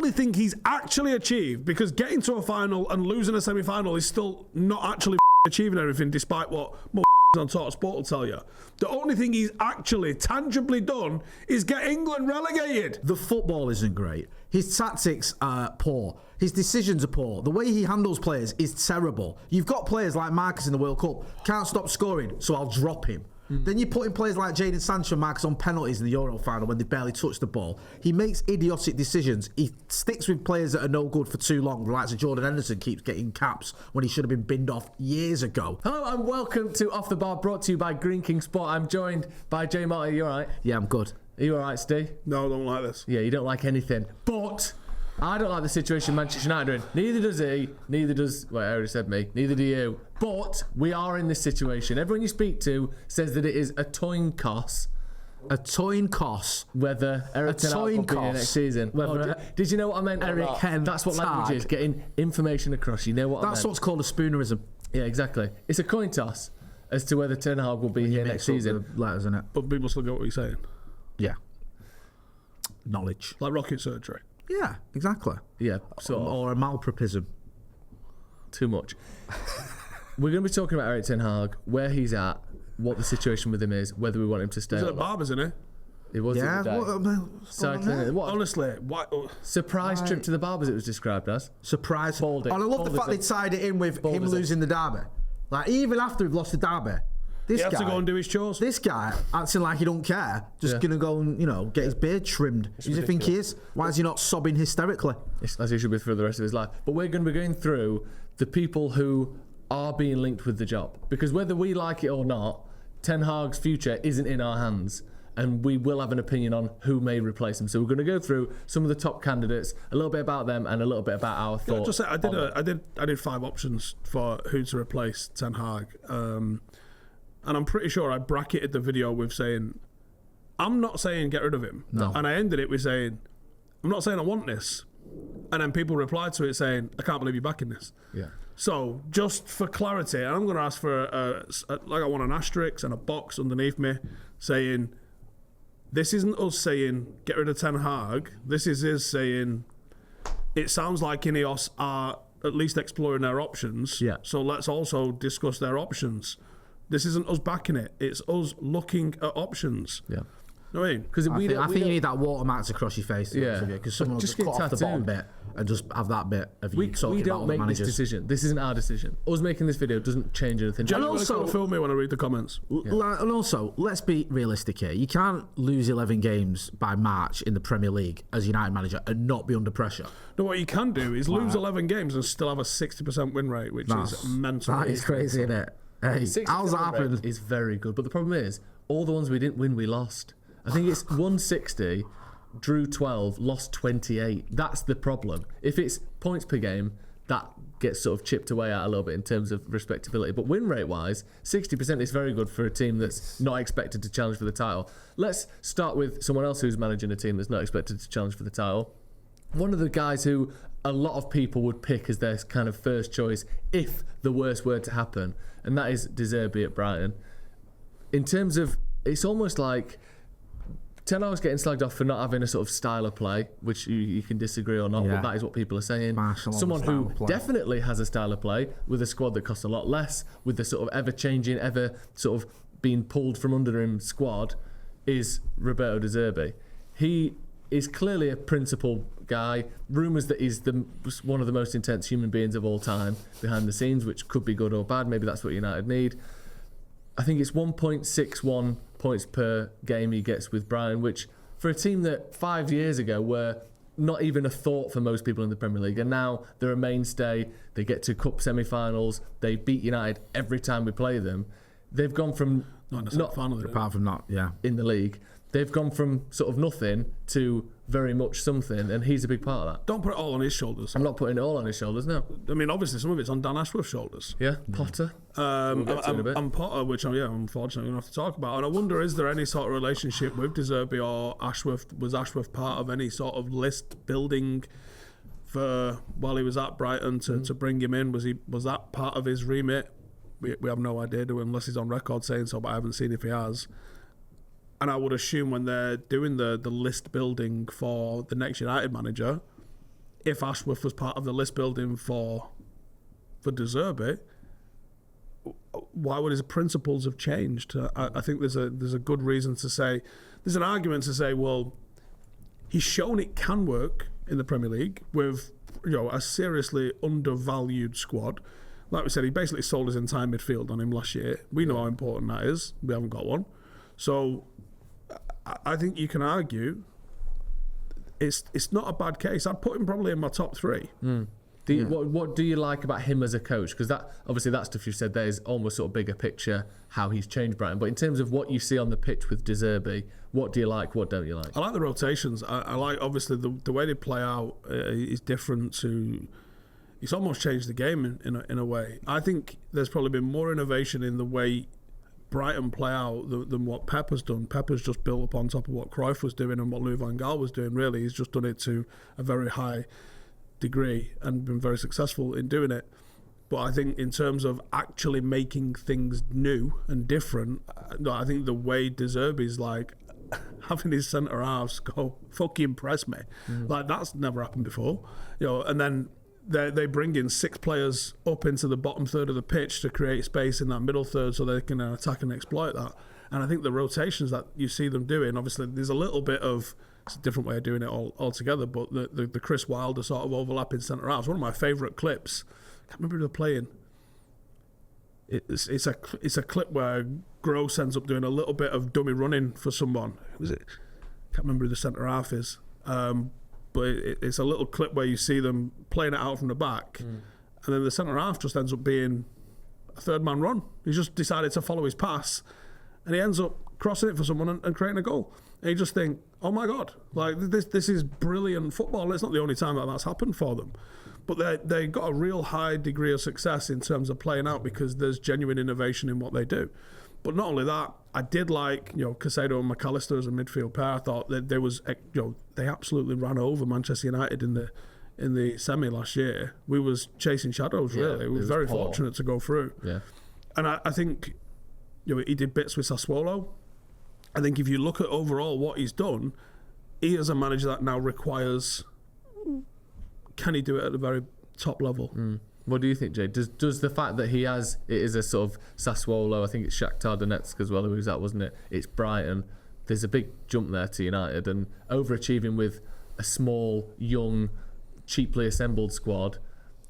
only thing he's actually achieved, because getting to a final and losing a semi-final is still not actually achieving everything, despite what on Talk Sport will tell you. The only thing he's actually tangibly done is get England relegated. The football isn't great. His tactics are poor. His decisions are poor. The way he handles players is terrible. You've got players like Marcus in the World Cup, can't stop scoring, so I'll drop him. Then you put in players like Jadon Sancho and Marcus on penalties in the Euro final when they barely touched the ball. He makes idiotic decisions. He sticks with players that are no good for too long. The likes of Jordan Henderson keeps getting caps when he should have been binned off years ago. Hello and welcome to Off the Bar, brought to you by Green King Sport. I'm joined by Jay Motty. You alright? Yeah, I'm good. Are you alright, Steve? No, I don't like this. Yeah, you don't like anything. But I don't like the situation Manchester United are in. Neither does he. Neither does... Well, I already said me. Neither do you. But we are in this situation. Everyone you speak to says that it is a toin toss. A toin toss. Whether Erik Ten Hag will be here next season. Did you know what I meant, Erik? That's what language is. Getting information across. You know what I meant. That's what's called a spoonerism. Yeah, exactly. It's a coin toss as to whether Ten Hag will be here next season. Letters, in it. But people still get what you're saying. Yeah. Knowledge. Like rocket surgery. Yeah, exactly. Yeah, sort of. Or a malpropism. Too much. We're going to be talking about Erik Ten Hag, where he's at, what the situation with him is, whether we want him to stay. He's at Barbers, isn't he? It was. Yeah. Cycling. What? Honestly, why? Surprise trip to the Barbers. It was described as Surprise. Fold it. And I love Fold the fact they tied it in with him losing the derby. Like, even after we've lost the derby, this he had guy to go and do his chores. This guy acting like he don't care, just gonna go and get his beard trimmed. Who do you think he is? Why is he not sobbing hysterically? As he should be for the rest of his life. But we're going to be going through the people who are being linked with the job, because whether we like it or not, Ten Hag's future isn't in our hands, and we will have an opinion on who may replace him. So we're going to go through some of the top candidates, a little bit about them, and a little bit about our thoughts. Just say, I did 5 options for who to replace Ten Hag, and I'm pretty sure I bracketed the video with saying, I'm not saying get rid of him. No. And I ended it with saying, I'm not saying I want this. And then people replied to it saying, I can't believe you're backing this. Yeah. So just for clarity, I'm going to ask for I want an asterisk and a box underneath me saying, this isn't us saying get rid of Ten Hag. This is us saying it sounds like Ineos are at least exploring their options. Yeah. So let's also discuss their options. This isn't us backing it. It's us looking at options. Yeah. You know what I mean? Because I think you need that watermark across your face. Yeah. Because someone will just get cut off the bottom tattooed. bit and just have that bit of you talking we about don't all make the this managers. decision. This isn't our decision. Us making this video doesn't change anything. And also- also film me when I read the comments. And also, let's be realistic here. You can't lose 11 games by March in the Premier League as United manager and not be under pressure. No, what you can do is lose 11 games and still have a 60% win rate, which is mental. That is crazy, isn't it? Hey, how's that happened? Is very good, but the problem is all the ones we didn't win, we lost. I think it's 160, drew 12, lost 28. That's the problem. If it's points per game, that gets sort of chipped away at a little bit in terms of respectability. But win rate wise, 60% is very good for a team that's not expected to challenge for the title. Let's start with someone else who's managing a team that's not expected to challenge for the title. One of the guys who a lot of people would pick as their kind of first choice if the worst were to happen, and that is Zerbi at Brighton. In terms of, it's almost like Ten Hag's getting slagged off for not having a sort of style of play, which you can disagree or not, but that is what people are saying. Someone who definitely has a style of play with a squad that costs a lot less, with the sort of ever-changing, ever sort of being pulled from under him squad, is Roberto De Zerbi. He is clearly a principled guy. Rumours that he's one of the most intense human beings of all time behind the scenes, which could be good or bad. Maybe that's what United need. I think it's 1.61 points per game he gets with Brighton, which for a team that 5 years ago were not even a thought for most people in the Premier League, and now they're a mainstay. They get to cup semi-finals. They beat United every time we play them. They've gone from apart from that, in the league. They've gone from sort of nothing to very much something, and he's a big part of that. Don't put it all on his shoulders. I'm not putting it all on his shoulders, no. I mean, obviously, some of it's on Dan Ashworth's shoulders. Yeah, Potter. And Potter, which unfortunately, we have to talk about. And I wonder, is there any sort of relationship with De Zerbi or Ashworth? Was Ashworth part of any sort of list building for while he was at Brighton to bring him in? Was that part of his remit? We have no idea, do we, unless he's on record saying so, but I haven't seen if he has. And I would assume when they're doing the list building for the next United manager, if Ashworth was part of the list building for De Zerbi, why would his principles have changed? I think there's a good reason to say, there's an argument to say, well, he's shown it can work in the Premier League with a seriously undervalued squad. Like we said, he basically sold his entire midfield on him last year. We know how important that is. We haven't got one. So I think you can argue it's not a bad case. I'd put him probably in my top 3. What do you like about him as a coach? Because that obviously that stuff you said there is almost sort of bigger picture, how he's changed Brighton. But in terms of what you see on the pitch with De Zerbi, what do you like? What don't you like? I like the rotations. I like obviously the way they play out is different to. It's almost changed the game in a way. I think there's probably been more innovation in the way Brighton play out than what Pep has done. Pep has just built up on top of what Cruyff was doing and what Louis van Gaal was doing. Really, he's just done it to a very high degree and been very successful in doing it. But I think in terms of actually making things new and different, I think the way De Zerbi's like having his centre halves go fucking press me, like that's never happened before, and then they bring in 6 players up into the bottom third of the pitch to create space in that middle third so they can attack and exploit that. And I think the rotations that you see them doing, obviously there's a little bit of, it's a different way of doing it all together, but the Chris Wilder sort of overlapping centre halves, one of my favourite clips. I can't remember who they're playing. It's a clip where Gross ends up doing a little bit of dummy running for someone. Who was it? Can't remember who the centre half is. But it's a little clip where you see them playing it out from the back, and then the centre half just ends up being a third man run. He's just decided to follow his pass, and he ends up crossing it for someone and creating a goal. And you just think, oh my God, like this is brilliant football. And it's not the only time that's happened for them, but they got a real high degree of success in terms of playing out because there's genuine innovation in what they do. But not only that, I did like Caicedo and McAllister as a midfield pair. I thought that there was they absolutely ran over Manchester United in the semi last year. We was chasing shadows really. We were very fortunate to go through. Yeah, and I think he did bits with Sassuolo. I think if you look at overall what he's done, he is a manager that now requires, can he do it at the very top level? What do you think, Jay? Does the fact that it is a sort of Sassuolo, I think it's Shakhtar Donetsk as well, who was that, wasn't it? It's Brighton. There's a big jump there to United, and overachieving with a small, young, cheaply assembled squad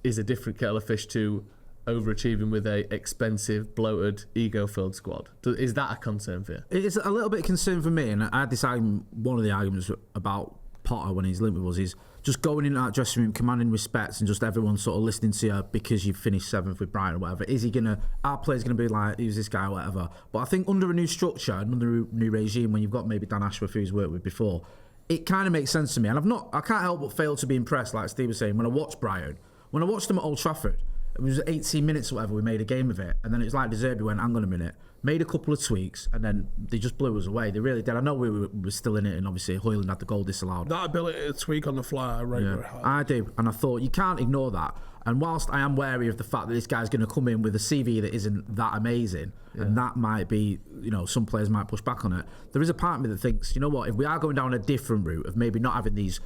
is a different kettle of fish to overachieving with a expensive, bloated, ego-filled squad. Is that a concern for you? It's a little bit of concern for me, and I had this argument, one of the arguments about Potter when he's linked with us is just going into that dressing room, commanding respect, and just everyone sort of listening to you because you've finished 7th with Brighton or whatever. Is he gonna? Our player's gonna be like, who's this guy or whatever? But I think under a new structure, under a new regime, when you've got maybe Dan Ashworth who's worked with before, it kind of makes sense to me. And I can't help but fail to be impressed, like Steve was saying, when I watched Brighton, when I watched them at Old Trafford. It was 18 minutes or whatever, we made a game of it. And then it's like De Zerbi went, hang on a minute, made a couple of tweaks, and then they just blew us away. They really did. I know we were still in it, and obviously Højlund had the goal disallowed. That ability to tweak on the fly, I rate very high. I do. And I thought, you can't ignore that. And whilst I am wary of the fact that this guy's going to come in with a CV that isn't that amazing, and that might be, some players might push back on it, there is a part of me that thinks, you know what, if we are going down a different route of maybe not having these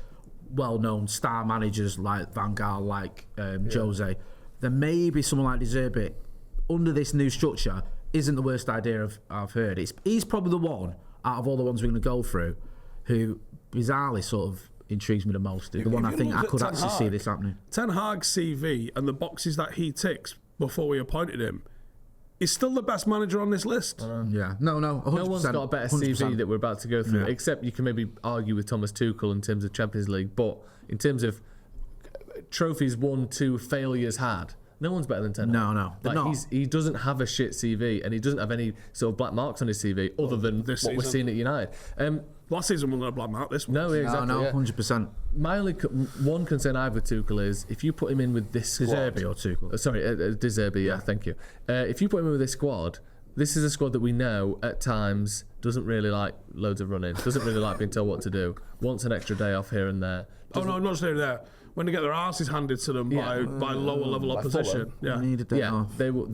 well-known star managers like Van Gaal, like Jose, then maybe someone like De Zerbi, under this new structure, isn't the worst idea I've heard. He's probably the one, out of all the ones we're going to go through, who bizarrely sort of intrigues me the most. The one I think I could actually see this happening. Ten Hag's CV and the boxes that he ticks before we appointed him, he's still the best manager on this list. No, 100%, no one's got a better 100%. CV that we're about to go through, except you can maybe argue with Thomas Tuchel in terms of Champions League, but in terms of trophies won to failures had, no one's better than Ten Hag. No. He doesn't have a shit CV, and he doesn't have any sort of black marks on his CV other than what we're seeing at United. Last season wasn't a black mark. This one. No, exactly. No, 100%. My only one concern I have with Tuchel is if you put him in with this squad. De Zerbi or Tuchel? De Zerbi, yeah, thank you. If you put him in with this squad, this is a squad that we know at times doesn't really like loads of running, doesn't really like being told what to do, wants an extra day off here and there. Oh no, not just here and there. When they get their asses handed to them by lower level opposition, Need a day off. They will.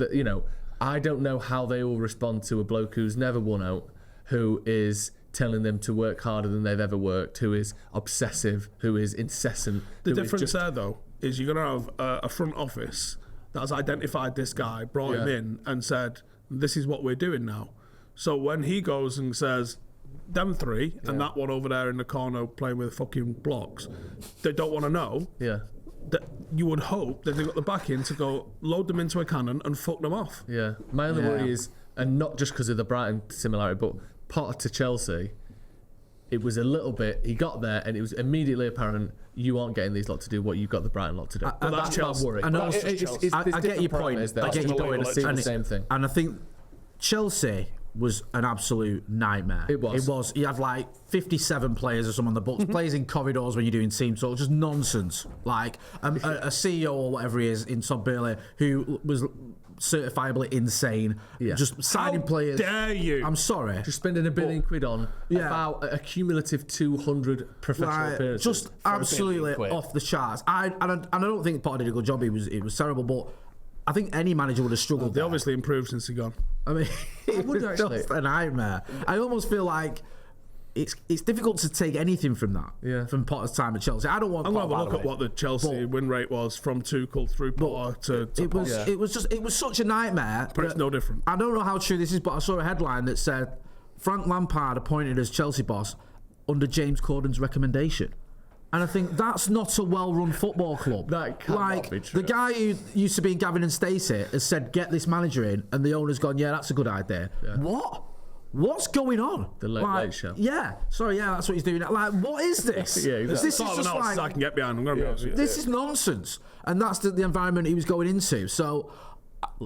I don't know how they will respond to a bloke who's never won out, who is telling them to work harder than they've ever worked, who is obsessive, who is incessant. The difference there, though, is you're going to have a front office that has identified this guy, brought him in, and said, this is what we're doing now. So when he goes and says, them three, and that one over there in the corner playing with fucking blocks, they don't want to know. Yeah. That you would hope that they've got the backing to go load them into a cannon and fuck them off. Yeah. My only worry is, and not just because of the Brighton similarity, but Potter to Chelsea, it was a little bit, he got there and it was immediately apparent you aren't getting these lot to do what you've got the Brighton lot to do. But that's my worry. I know. I get your point. I get your point. The same thing. And I think Chelsea was an absolute nightmare. It was. You had like 57 players or something on the books, players in corridors when you're doing team talk, just nonsense. Like a CEO or whatever he is in Todd Burley who was certifiably insane. Yeah. Just signing players. How dare you? I'm sorry. Just spending £1 billion on about a cumulative 200 professional appearances. Just absolutely off the charts. I don't think Potter did a good job. It was terrible, but I think any manager would have struggled. They obviously improved since he's gone. I mean, it was just a nightmare. I almost feel like it's difficult to take anything from that. From Potter's time at Chelsea. I don't want. I'm going to have a look at what the Chelsea win rate was from Tuchel through Potter to it was such a nightmare. But it's no different. I don't know how true this is, but I saw a headline that said Frank Lampard appointed as Chelsea boss under James Corden's recommendation. And I think that's not a well-run football club. That cannot be true. The guy who used to be in Gavin and Stacey has said, get this manager in, and the owner's gone, yeah, that's a good idea. Yeah. What? What's going on? The late show. Yeah. Sorry, yeah, that's what he's doing. Like, what is this? Yeah, exactly. This is just like, I can get behind. I'm going to be honest with you. This is nonsense. And that's the environment he was going into. So,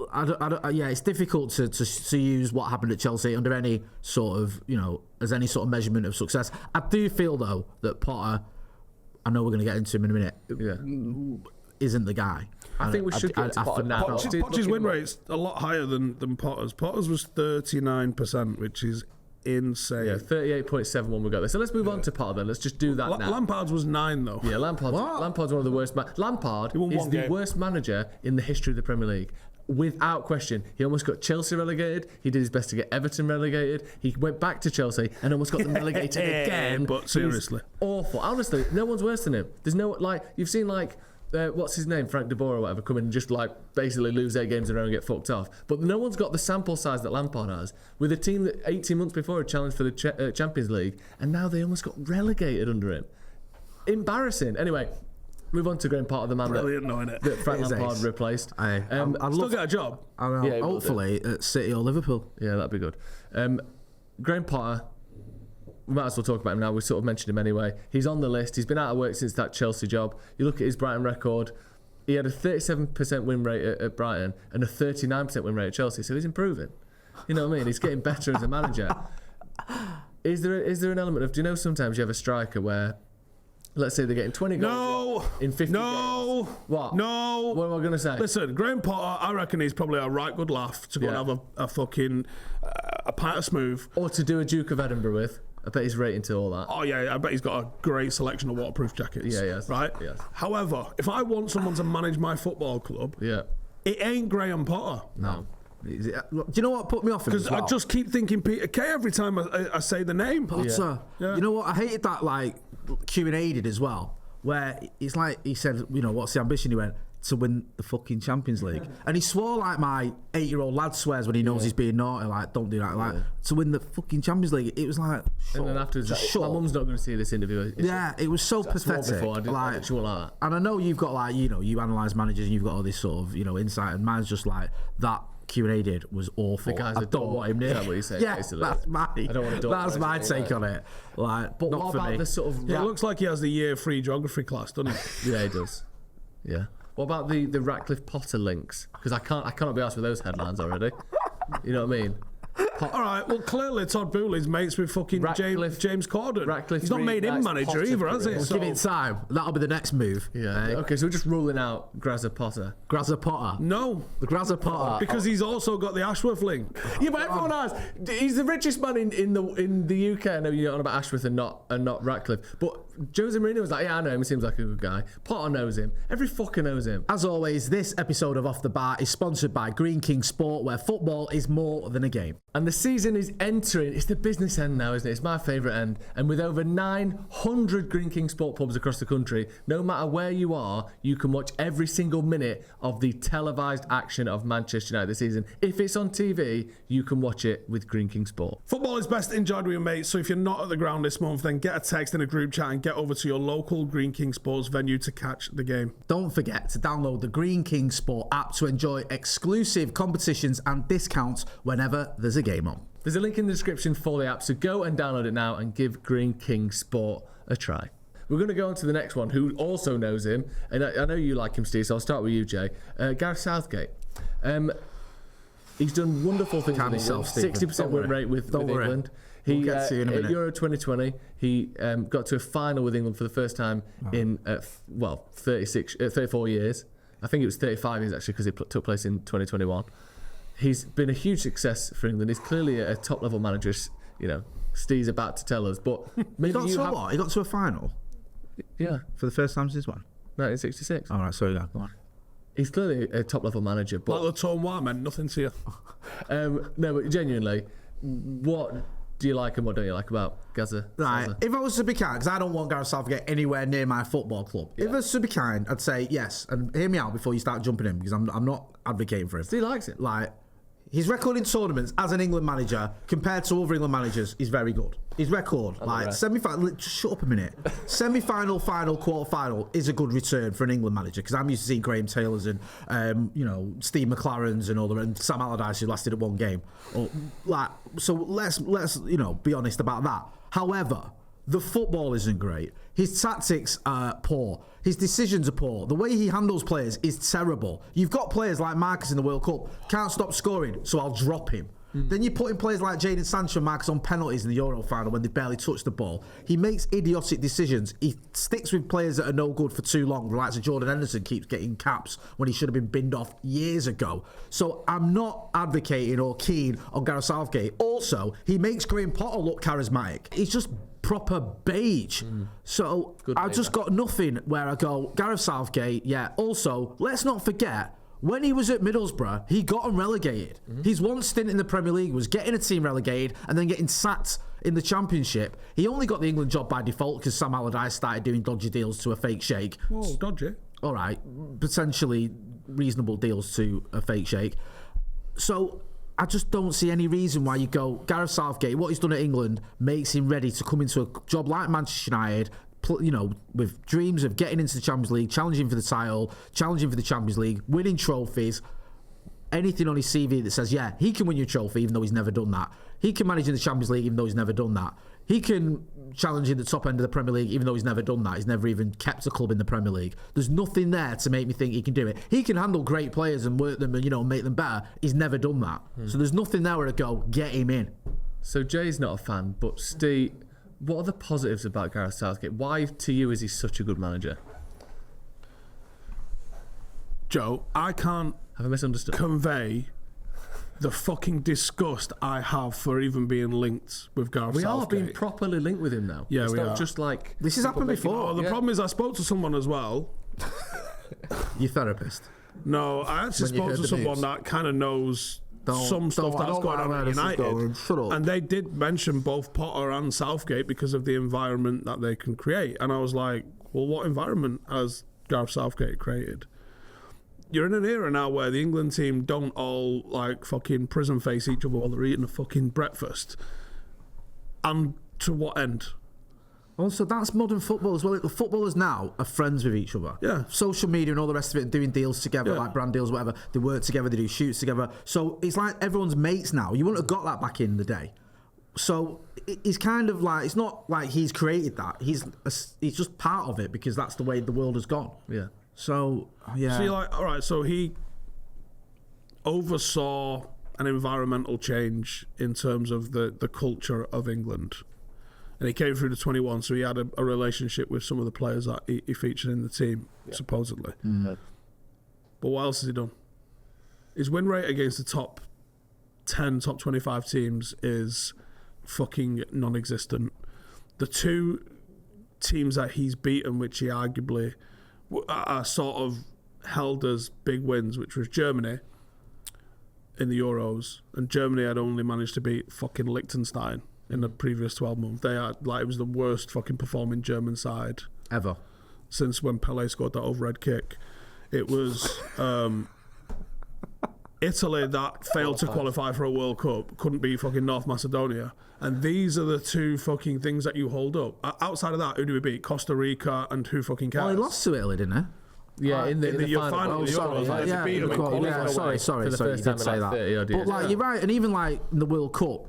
it's difficult to use what happened at Chelsea under any sort of, as any sort of measurement of success. I do feel, though, that Potter, I know we're going to get into him in a minute, isn't the guy. I think we should get to Potter now. Potter's win rate's a lot higher than Potter's. Potter's was 39%, which is insane. Yeah, 38.71 we got there. So let's move on to Potter then. Let's just do that now. Lampard's was 9 though. Yeah, Lampard's one of the worst. Lampard is the worst manager in the history of the Premier League. Without question. He almost got Chelsea relegated. He did his best to get Everton relegated. He went back to Chelsea and almost got them relegated again. But seriously. Awful. Honestly, no one's worse than him. There's no, you've seen what's his name, Frank de Boer or whatever, come in and just basically lose 8 games in a row and get fucked off. But no one's got the sample size that Lampard has with a team that 18 months before had challenged for the Champions League, and now they almost got relegated under him. Embarrassing. Anyway, move on to Graham Potter, the man that Frank Lampard replaced. I'd still get a job. Hopefully at City or Liverpool. Yeah, that'd be good. Graham Potter, we might as well talk about him now. We sort of mentioned him anyway. He's on the list. He's been out of work since that Chelsea job. You look at his Brighton record. He had a 37% win rate at Brighton and a 39% win rate at Chelsea. So he's improving. You know what I mean? He's getting better as a manager. Is there an element of, do you know sometimes you have a striker where, let's say they're getting 20 goals in 50 games. What? No. What am I going to say? Listen, Graham Potter, I reckon he's probably a right good laugh to go and have a fucking a pint of smooth. Or to do a Duke of Edinburgh with. I bet he's rating to all that. Oh, yeah, I bet he's got a great selection of waterproof jackets. Yeah, yes. Right? Yes. However, if I want someone to manage my football club, it ain't Graham Potter. No. Do you know what put me off? Because I just keep thinking Peter Kay every time I say the name. Potter. Yeah. You know what? I hated that Q&A did as well, where it's like he said, what's the ambition? He went, to win the fucking Champions League. And he swore like my 8-year-old lad swears when he knows he's being naughty, don't do that. To win the fucking Champions League, it was like, and then afterwards, my mum's not going to see this interview. It was so pathetic. Before, I didn't like that. And I know you've got you analyse managers and you've got all this sort of, insight, and mine's just that Q&A did was awful. I don't want him near. Is that what you say? Yeah, that's my take on it. But what about the sort of... It looks like he has the year free geography class, doesn't he? Yeah, he does. Yeah. What about the Ratcliffe Potter links? Because I cannot be asked with those headlines already. You know what I mean? All right, well, clearly Todd Boehly's mates with fucking James Corden. He's not made him manager either, has he? Give it time. That'll be the next move. Yeah. Okay, so we're just ruling out Grazza Potter. Grazza Potter? No. The Grazza Potter. Because he's also got the Ashworth link. Yeah, but everyone has. He's the richest man in the UK. I know you're on about Ashworth and not Ratcliffe. But Jose Mourinho was like, yeah, I know him. He seems like a good guy. Potter knows him. Every fucker knows him. As always, this episode of Off the Bar is sponsored by Green King Sport, where football is more than a game. And the season is entering. It's the business end now, isn't it? It's my favourite end. And with over 900 Green King Sport pubs across the country, no matter where you are, you can watch every single minute of the televised action of Manchester United this season. If it's on TV, you can watch it with Green King Sport. Football is best enjoyed with your mates, so if you're not at the ground this month, then get a text in a group chat and get over to your local Green King Sports venue to catch the game. Don't forget to download the Green King Sport app to enjoy exclusive competitions and discounts whenever there's a game on. There's a link in the description for the app, so go and download it now and give Green King Sport a try. We're going to go on to the next one, who also knows him, and I know you like him, Steve, so I'll start with you, Jay. Gareth Southgate. He's done wonderful things with England. 60% win rate with England. We'll get to you in a minute. At Euro 2020, he got to a final with England for the first time in 34 years. I think it was 35 years actually, because it took place in 2021. He's been a huge success for England. He's clearly a top-level manager. You know, Steve's about to tell us, but maybe he got to a final. Yeah, for the first time since when? 1966. All right, sorry, go on. He's clearly a top-level manager, but like the tone war meant nothing to you. No, but genuinely, what do you like and what don't you like about Gaza? Right. If I was to be kind, because I don't want Gareth Southgate anywhere near my football club. Yeah. If I was to be kind, I'd say yes. And hear me out before you start jumping in, because I'm not advocating for him. He likes it. Like, his record in tournaments as an England manager compared to other England managers is very good. His record, like semi-final, just shut up a minute. Semi-final, final, quarter-final is a good return for an England manager, because I'm used to seeing Graham Taylor's and Steve McLaren's and all the and Sam Allardyce, who lasted at one game. So let's be honest about that. However, the football isn't great. His tactics are poor. His decisions are poor. The way he handles players is terrible. You've got players like Marcus in the World Cup, can't stop scoring, so I'll drop him. Then you put in players like Jadon Sancho and Marcus on penalties in the Euro final when they barely touched the ball. He makes idiotic decisions. He sticks with players that are no good for too long. The likes of Jordan Henderson keeps getting caps when he should have been binned off years ago. So I'm not advocating or keen on Gareth Southgate. Also, he makes Graham Potter look charismatic. He's just proper beige. So I've just got nothing where I go, Gareth Southgate, yeah. Also, let's not forget, when he was at Middlesbrough, he got them relegated. His one stint in the Premier League was getting a team relegated and then getting sacked in the Championship. He only got the England job by default because Sam Allardyce started doing dodgy deals to a fake sheikh. Oh, dodgy. All right, potentially reasonable deals to a fake sheikh. So I just don't see any reason why you go, Gareth Southgate, what he's done at England makes him ready to come into a job like Manchester United, with dreams of getting into the Champions League, challenging for the title, challenging for the Champions League, winning trophies, anything on his CV that says, yeah, he can win you a trophy even though he's never done that. He can manage in the Champions League even though he's never done that. He can challenge in the top end of the Premier League even though he's never done that. He's never even kept a club in the Premier League. There's nothing there to make me think he can do it. He can handle great players and work them and, make them better. He's never done that. So there's nothing there where to go, get him in. So Jay's not a fan, but Steve, what are the positives about Gareth Southgate? Why, to you, is he such a good manager? Joe, I can't convey the fucking disgust I have for even being linked with Gareth Southgate. We are being properly linked with him now. Yeah, it's we not are. Just like this has happened before. The problem is I spoke to someone as well. Your therapist? No, I actually spoke to someone that kind of knows some stuff that's going on at United. And they did mention both Potter and Southgate because of the environment that they can create. And I was like, well, what environment has Gareth Southgate created? You're in an era now where the England team don't all like fucking prison face each other while they're eating a fucking breakfast. And to what end? Also, that's modern football as well. The footballers now are friends with each other. Yeah. Social media and all the rest of it, and doing deals together, like brand deals, whatever. They work together, they do shoots together. So it's like everyone's mates now. You wouldn't have got that back in the day. So it's kind of like, it's not like he's created that. He's just part of it because that's the way the world has gone. Yeah. So, yeah. So you're like, all right, so he oversaw an environmental change in terms of the culture of England. And he came through the 21, so he had a relationship with some of the players that he featured in the team, supposedly. But what else has he done? His win rate against the top 10, top 25 teams is fucking non-existent. The two teams that he's beaten, which he arguably are sort of held as big wins, which was Germany, in the Euros, and Germany had only managed to beat fucking Liechtenstein in the previous 12 months. They had, like, it was the worst fucking performing German side ever since when Pele scored that overhead kick. It was Italy that failed to qualify for a World Cup, couldn't beat fucking North Macedonia. And these are the two fucking things that you hold up. Outside of that, who do we beat? Costa Rica, and who fucking cares? Well, he lost to Italy, didn't he? Yeah, in the final. Oh, sorry, sorry, you did say that. But like, you're right, and even like in the World Cup,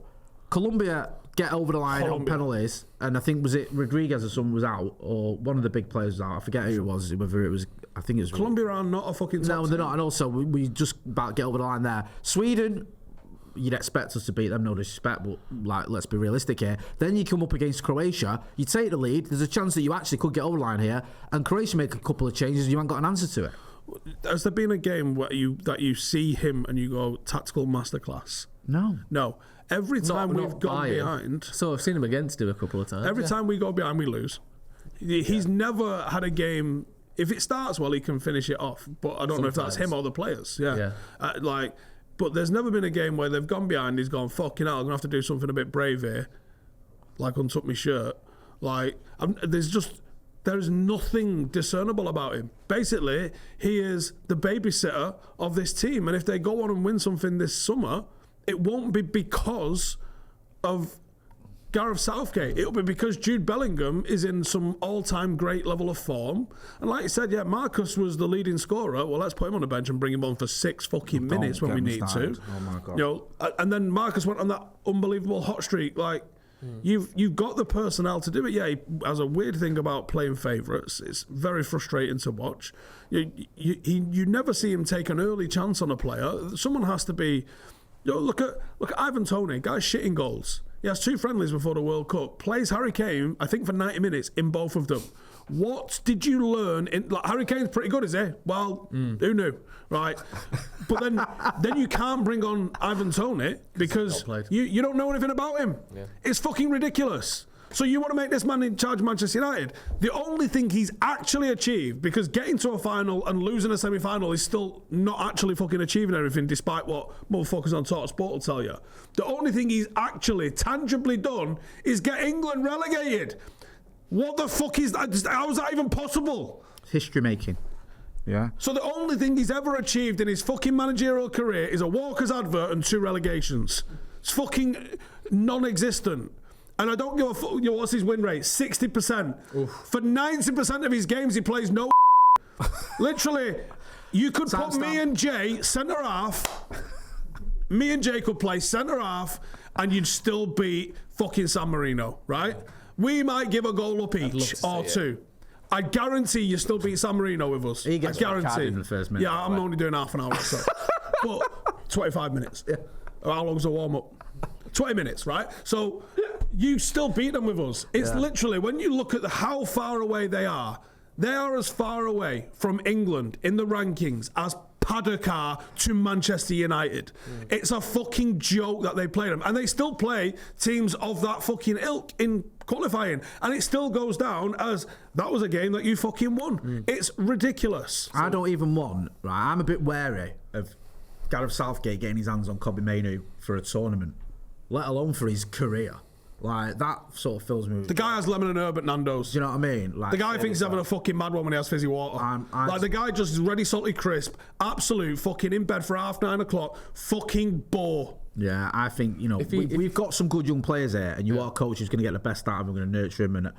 Colombia get over the line on penalties, and I think was it Rodriguez or someone was out, or one of the big players was out. I forget who it was, whether it was. I think it was Colombia are not a fucking top no, they're team. not, and also we just about get over the line there. Sweden, you'd expect us to beat them, no disrespect, but like, let's be realistic here. Then you come up against Croatia, you take the lead, there's a chance that you actually could get over the line here, and Croatia make a couple of changes, you haven't got an answer to it. Has there been a game where you see him and you go, tactical masterclass? No. Every time we've gone behind... So I've seen him against him a couple of times. Every time we go behind, we lose. He's never had a game... If it starts well, he can finish it off. But I don't know if that's him or the players. Yeah. But there's never been a game where they've gone behind, he's gone, fucking hell, I'm going to have to do something a bit brave here. Like, untuck my shirt. Like, there's nothing discernible about him. Basically, he is the babysitter of this team. And if they go on and win something this summer, it won't be because of Gareth Southgate. It'll be because Jude Bellingham is in some all-time great level of form. And like you said, Marcus was the leading scorer. Well, let's put him on the bench and bring him on for 6 fucking minutes when we need to. Oh my God. And then Marcus went on that unbelievable hot streak. Like, you've got the personnel to do it. Yeah, he has a weird thing about playing favourites. It's very frustrating to watch. You never see him take an early chance on a player. Someone has to be... Look at Ivan Toney, guy's shitting goals. He has 2 friendlies before the World Cup. Plays Harry Kane, I think, for 90 minutes in both of them. What did you learn? Harry Kane's pretty good, is he? Well, who knew, right? But then you can't bring on Ivan Toney because you don't know anything about him. Yeah. It's fucking ridiculous. So you want to make this man in charge of Manchester United? The only thing he's actually achieved, because getting to a final and losing a semi-final is still not actually fucking achieving everything, despite what motherfuckers on Talk Sport will tell you. The only thing he's actually tangibly done is get England relegated. What the fuck is that? How is that even possible? History making. Yeah. So the only thing he's ever achieved in his fucking managerial career is a Walker's advert and 2 relegations. It's fucking non-existent. And I don't give a fuck. What's his win rate? 60%. Oof. For 90% of his games, he plays no. Literally, you could put me and Jay centre half. Me and Jay could play centre half, and you'd still beat fucking San Marino, right? Yeah. We might give a goal up each or 2. I guarantee you still beat San Marino with us. He gets I guarantee. In the first minute. Yeah, I'm only doing half an hour. So. But 25 minutes. Yeah. How long's the warm up? 20 minutes, right? So you still beat them with us. It's literally, when you look at how far away they are as far away from England in the rankings as Paddock are to Manchester United. It's a fucking joke that they play them. And they still play teams of that fucking ilk in qualifying. And it still goes down as, that was a game that you fucking won. It's ridiculous. I don't even want, right, I'm a bit wary of Gareth Southgate getting his hands on Kobbie Mainoo for a tournament, let alone for his career. Like, that sort of fills me with... The guy has lemon and herb at Nando's. Do you know what I mean? Like, the guy thinks he's having a fucking mad one when he has fizzy water. Like, the guy just is ready, salty, crisp, absolute fucking in bed for 9:30 o'clock, fucking bore. Yeah, I think, we've got some good young players here, and you are a coach who's going to get the best out of him, going to nurture him and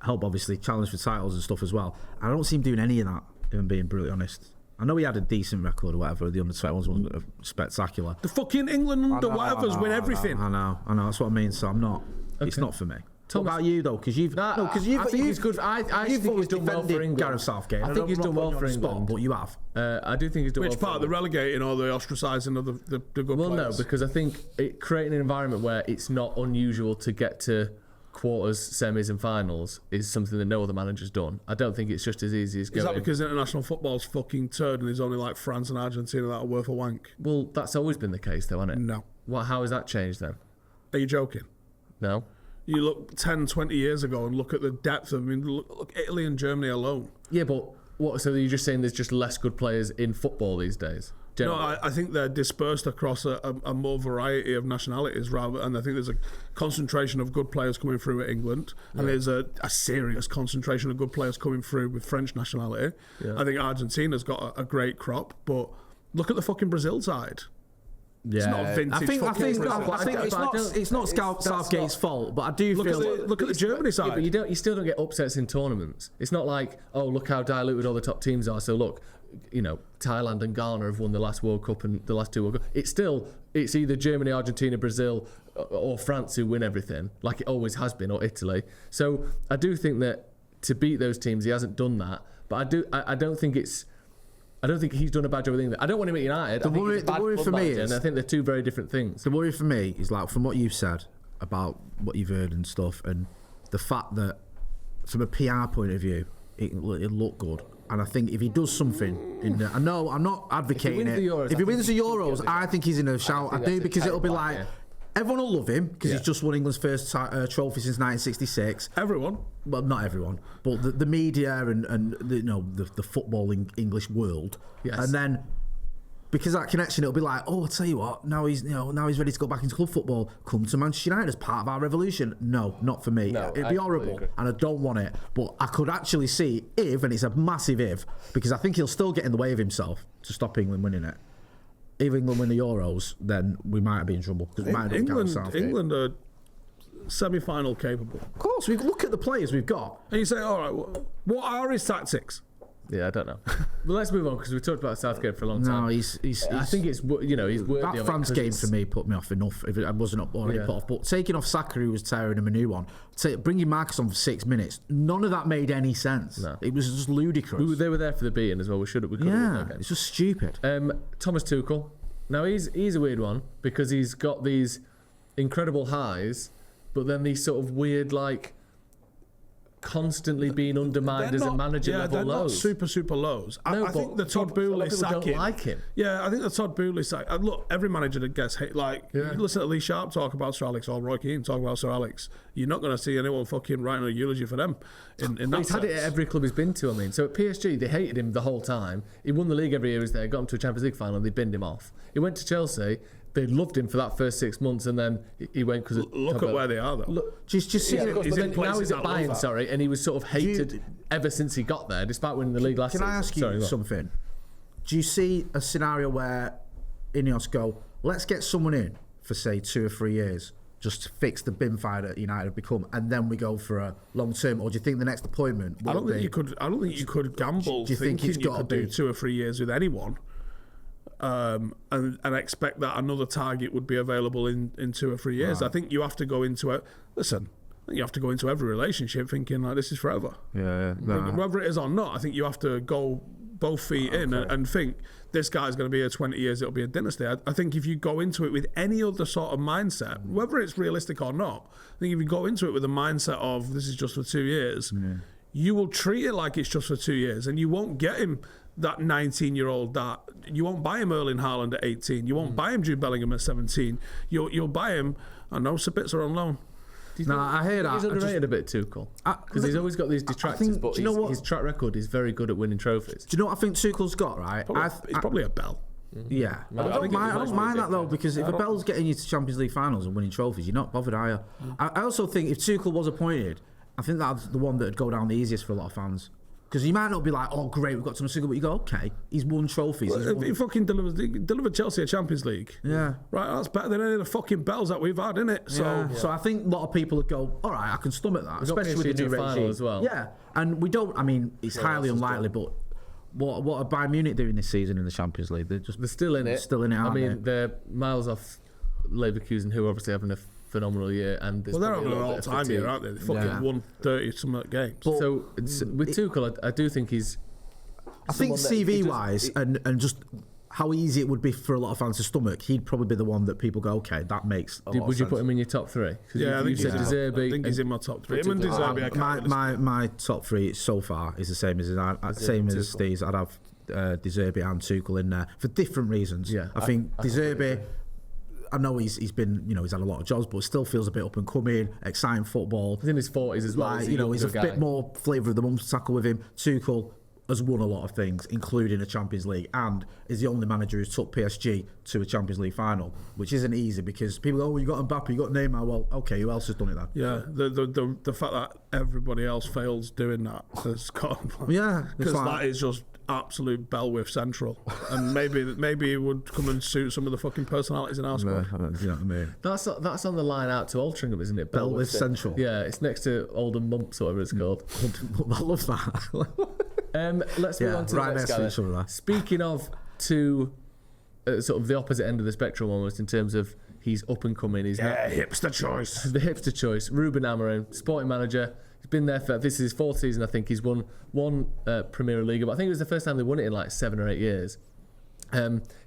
help, obviously, challenge for titles and stuff as well. I don't see him doing any of that, if I'm being brutally honest. I know he had a decent record or whatever. The under-21s wasn't spectacular. The fucking England under-whatevers win everything. I know. That's what I mean. So I'm not... Okay. It's not for me. What about you though? Because you've I think he's good. I think he's done well for England. Gareth Southgate. I think he's done well for England, but you have. I do think he's done well. Which part? The relegating or the ostracising of the good players? Well, no, because I think creating an environment where it's not unusual to get to quarters, semis, and finals is something that no other manager's done. I don't think it's just as easy as going. Is that because international football's fucking turd and there's only like France and Argentina that are worth a wank? Well, that's always been the case, though, hasn't it? No. How has that changed then? Are you joking? No. You look 10, 20 years ago and look at the depth of, look Italy and Germany alone. Yeah, but what? So you're just saying there's just less good players in football these days? No, I think they're dispersed across a more variety of nationalities, and I think there's a concentration of good players coming through at England, and there's a serious concentration of good players coming through with French nationality. Yeah. I think Argentina's got a great crop, but look at the fucking Brazil side. Yeah, it's not vintage. I think it's not Southgate's fault, but I do look at the Germany side. Yeah, but you still don't get upsets in tournaments. It's not like, oh, look how diluted all the top teams are. So look, Thailand and Ghana have won the last World Cup and the last two World Cups. It's either Germany, Argentina, Brazil, or France who win everything, like it always has been, or Italy. So I do think that to beat those teams, he hasn't done that. But I don't think he's done a bad job with England. I don't want him at United. The worry for me is, I think they're two very different things. The worry for me is, like, from what you've said about what you've heard and stuff, and the fact that from a PR point of view, it looked good. And I think if he does something in there, I know I'm not advocating it. If he wins the Euros, I think he's in a shout. I do, because it'll be like, everyone will love him because he's just won England's first trophy since 1966. Everyone. Well, not everyone, but the media and the footballing English world. Yes. And then, because of that connection, it'll be like, oh, I'll tell you what, now he's ready to go back into club football. Come to Manchester United as part of our revolution. No, not for me. It'd be horrible, and I don't want it. But I could actually see if, and it's a massive if, because I think he'll still get in the way of himself to stop England winning it. If England win the Euros, then we might be in trouble, because we might England are semi-final capable. Of course, we look at the players we've got, and you say, all right, what are his tactics? Yeah, I don't know. Well, let's move on, because we've talked about Southgate for a long time. No, he's I think it's he's worthy that of France game for me put me off enough. If I wasn't already put off, but taking off Saka, who was tearing him a new one, bringing Marcus on for 6 minutes, none of that made any sense. No. It was just ludicrous. They were there for the beating as well. We could have won that game. It's just stupid. Thomas Tuchel. Now he's a weird one, because he's got these incredible highs, but then these sort of weird, like, constantly being undermined as a manager level lows. Not super lows. I think the Todd Boehly sacking. Don't like him. Yeah, I think the Todd Boehly sacking. Look, every manager that gets hit, like, you listen to Lee Sharp talk about Sir Alex, or Roy Keane talk about Sir Alex, you're not going to see anyone fucking writing a eulogy for them. In that he's had it at every club he's been to. I mean, so at PSG they hated him the whole time. He won the league every year he was there, got him to a Champions League final, and they binned him off. He went to Chelsea. They loved him for that first 6 months, and then he went because look at where they are, though. Look, just see, now he's at Bayern, and he was sort of hated ever since he got there, despite winning the league last season. Can I ask you something? Do you see a scenario where Ineos go, let's get someone in for, say, 2 or 3 years, just to fix the bin fire that United have become, and then we go for a long term? Or do you think the next appointment? I don't think you could gamble. Do you think you could do 2 or 3 years with anyone? And expect that another target would be available in 2 or 3 years. Right. I think you have to go into it. Listen, you have to go into every relationship thinking like this is forever. Yeah. Whether it is or not, I think you have to go both feet in and think this guy's going to be here 20 years. It'll be a dynasty. I think if you go into it with any other sort of mindset, whether it's realistic or not, I think if you go into it with a mindset of this is just for 2 years, you will treat it like it's just for 2 years, and you won't get him that 19-year-old that you won't buy him Erling Haaland at 18. You won't buy him Jude Bellingham at 17. You'll buy him. I know Sabitzer on loan. I hear that. He's underrated a bit, Tuchel, because he's always got these detractors. But his track record is very good at winning trophies. Do you know what I think Tuchel's got? Right, he's probably a bell. Yeah, I don't mind that though, because if a bell's getting you to Champions League finals and winning trophies, you're not bothered, are you? I also think if Tuchel was appointed, I think that's the one that would go down the easiest for a lot of fans. Because you might not be like, oh great, we've got Thomas Tuchel, but you go, okay, he's won trophies. Well, he fucking delivered Chelsea a Champions League. Yeah. Right, that's better than any of the fucking bells that we've had, innit? So I think a lot of people would go, all right, I can stomach that, especially with the new regime as well. Yeah, and we don't. I mean, it's highly unlikely, but what are Bayern Munich doing this season in the Champions League? They're still in it. I mean, they're miles off Leverkusen, who are obviously having a phenomenal year, and they're having an all-time year, aren't they? They fucking won 30 some games. So with Tuchel, I do think he's. I think CV-wise and just how easy it would be for a lot of fans to stomach, he'd probably be the one that people go, okay, that makes a lot of sense. Would you put him in your top 3? Yeah, I think Zerbi. I think he's in my top 3. Him and Zerbi. My top 3 so far is the same as Steve's. I'd have De Zerbi and Tuchel in there for different reasons. Yeah, I think De Zerbi, I know he's been, he's had a lot of jobs, but still feels a bit up and coming, exciting football. He's in his 40s as well. He's a bit more flavour of the month to tackle with him. Tuchel, has won a lot of things, including a Champions League, and is the only manager who's took PSG to a Champions League final, which isn't easy because people go, "Oh, you got Mbappe, you got Neymar." Well, okay, who else has done it then? Yeah, the fact that everybody else fails doing that has got because that is just absolute bellwith central, and maybe it would come and suit some of the fucking personalities in our squad. You know what I mean? That's on the line out to Altrincham, isn't it? Bellwith Central. Yeah, it's next to Oldham Mumps, whatever it's called. I love that. Let's move on to the next guy. Speaking of two, sort of the opposite end of the spectrum almost in terms of he's up and coming. He's Hipster choice. The hipster choice. Ruben Amorim, sporting manager. He's been there for, this is his fourth season, I think. He's won one Premier League, but I think it was the first time they won it in like 7 or 8 years.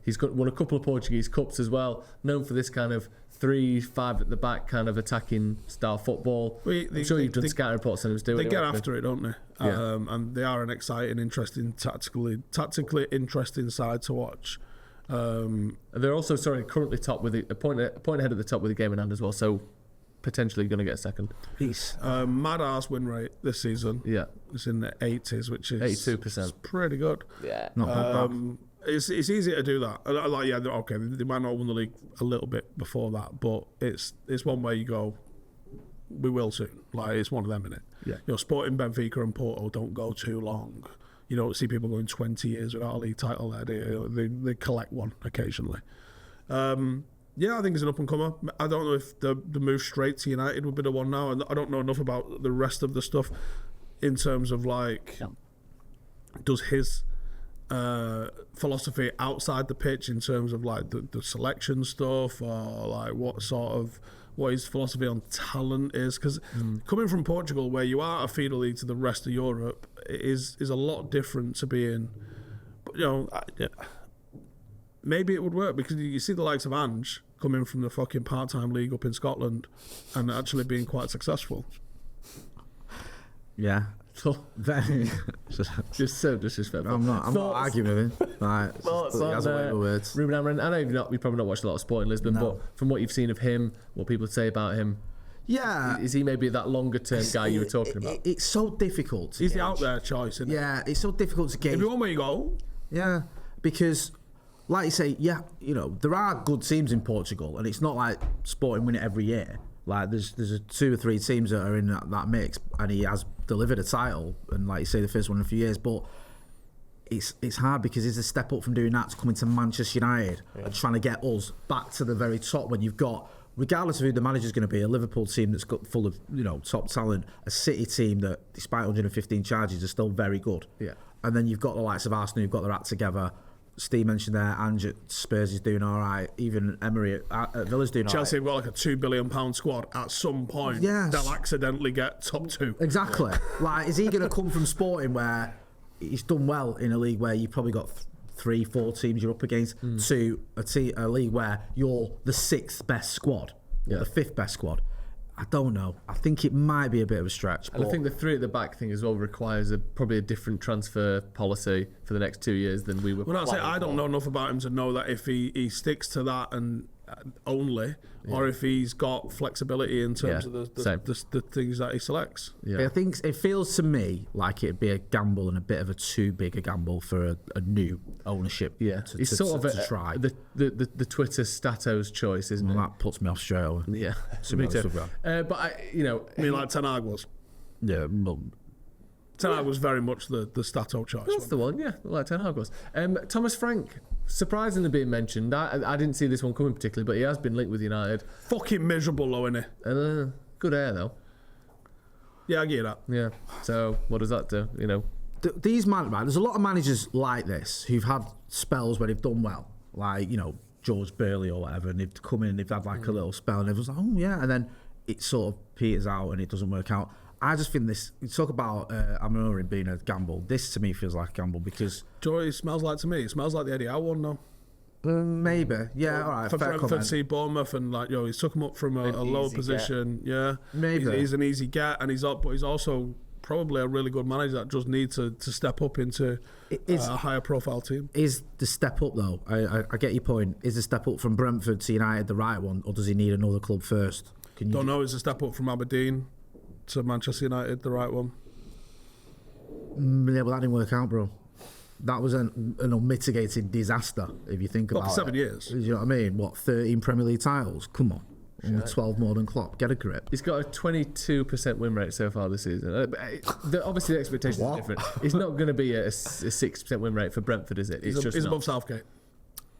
He's won a couple of Portuguese Cups as well, known for this kind of 3-5 at the back kind of attacking style football. I'm sure you've done scatter reports on him doing it. They get after it, don't they? Yeah. And they are an exciting, interesting, tactically interesting side to watch. They're also currently top with a point ahead at the top with a game in hand as well, so potentially going to get a second. Peace. Mad ass win rate this season. Yeah, it's in the 80s, which is 82%. Pretty good. Yeah, not bad. It's easy to do that. Like, yeah, okay, they might not have won the league a little bit before that, but it's one where you go, we will soon. Like, it's one of them, innit? Yeah. You know, Sporting, Benfica and Porto don't go too long. You don't see people going 20 years without a league title there, do you? They collect one occasionally. Yeah, I think he's an up-and-comer. I don't know if the move straight to United would be the one now, and I don't know enough about the rest of the stuff in terms of, like, does his philosophy outside the pitch in terms of, like, the selection stuff, or, like, what his philosophy on talent is, because coming from Portugal, where you are a feeder league to the rest of Europe, is a lot different to being, you know, maybe it would work, because you see the likes of Ange coming from the fucking part-time league up in Scotland and actually being quite successful. Yeah. Very just so disrespectful. I'm not arguing with him. Right. Thoughts on words. Ruben Amorim. I know you've probably not watched a lot of sport in Lisbon, but from what you've seen of him, what people say about him, is he maybe that longer term guy you were talking about? It's so difficult. He's the out there choice, isn't it? Yeah, it's so difficult to gauge. If you want where you go. Yeah, because, like you say, you know, there are good teams in Portugal, and it's not like Sporting win it every year. Like, there's 2 or 3 teams that are in that mix, and he has delivered a title, and like you say, the first one in a few years. But it's hard because it's a step up from doing that to coming to Manchester United and trying to get us back to the very top when you've got, regardless of who the manager's going to be, a Liverpool team that's got full of, you know, top talent, a City team that, despite 115 charges, are still very good. Yeah. And then you've got the likes of Arsenal who've got their act together. Steve mentioned there, Ange at Spurs is doing all right. Even Emery at Villa's doing all right. Chelsea have got like a £2 billion squad at some point. Yes. They'll accidentally get top 2. Exactly. Like, is he going to come from Sporting where he's done well in a league where you've probably got 3-4 teams you're up against to a league where you're the 6th best squad or the 5th best squad? I don't know. I think it might be a bit of a stretch. And I think the 3 at the back thing as well requires probably a different transfer policy for the next 2 years than we were. Well, I don't know enough about him to know that if he sticks to that and only, or if he's got flexibility in terms of the things that he selects. Yeah. I think it feels to me like it'd be a gamble, and a bit of a too big a gamble for a new ownership. Yeah, it's sort of try. The Twitter statos choice, isn't it? That puts me off straight away. Yeah, me too. But I mean, like Ten Hag was. Yeah. Ten Hag was very much the stato choice. That's the one, yeah, like Ten Hag was. Thomas Frank, surprisingly being mentioned. I didn't see this one coming particularly, but he has been linked with United. Fucking miserable though, isn't he? Good air though. Yeah, I get that. Yeah. So what does that do? You know, these there's a lot of managers like this who've had spells where they've done well, like, you know, George Burley or whatever, and they've come in and they've had like a little spell, and everyone's like, oh yeah, and then it sort of peters out and it doesn't work out. I just think this, you talk about Amorim being a gamble, this to me feels like a gamble because... Joy smells like to me. It smells like the Eddie Howe one now. Maybe. Yeah, all right, for fair Brentford, comment. see Bournemouth, and like, he's took him up from a lower position. Get. Yeah. Maybe. He's an easy get, and he's up, but he's also probably a really good manager that just needs to step up into a higher profile team. Is the step up though, I get your point, is the step up from Brentford to United the right one, or does he need another club first? Don't know, is the step up from Aberdeen to Manchester United the right one? Yeah, but that didn't work out, bro. That was an unmitigated disaster, if you think about it. For 7 years. You know what I mean? What, 13 Premier League titles? Come on. Only 12 more than Klopp. Get a grip. He's got a 22% win rate so far this season. Obviously, the expectations are different. It's not going to be a 6% win rate for Brentford, is it? He's above Southgate.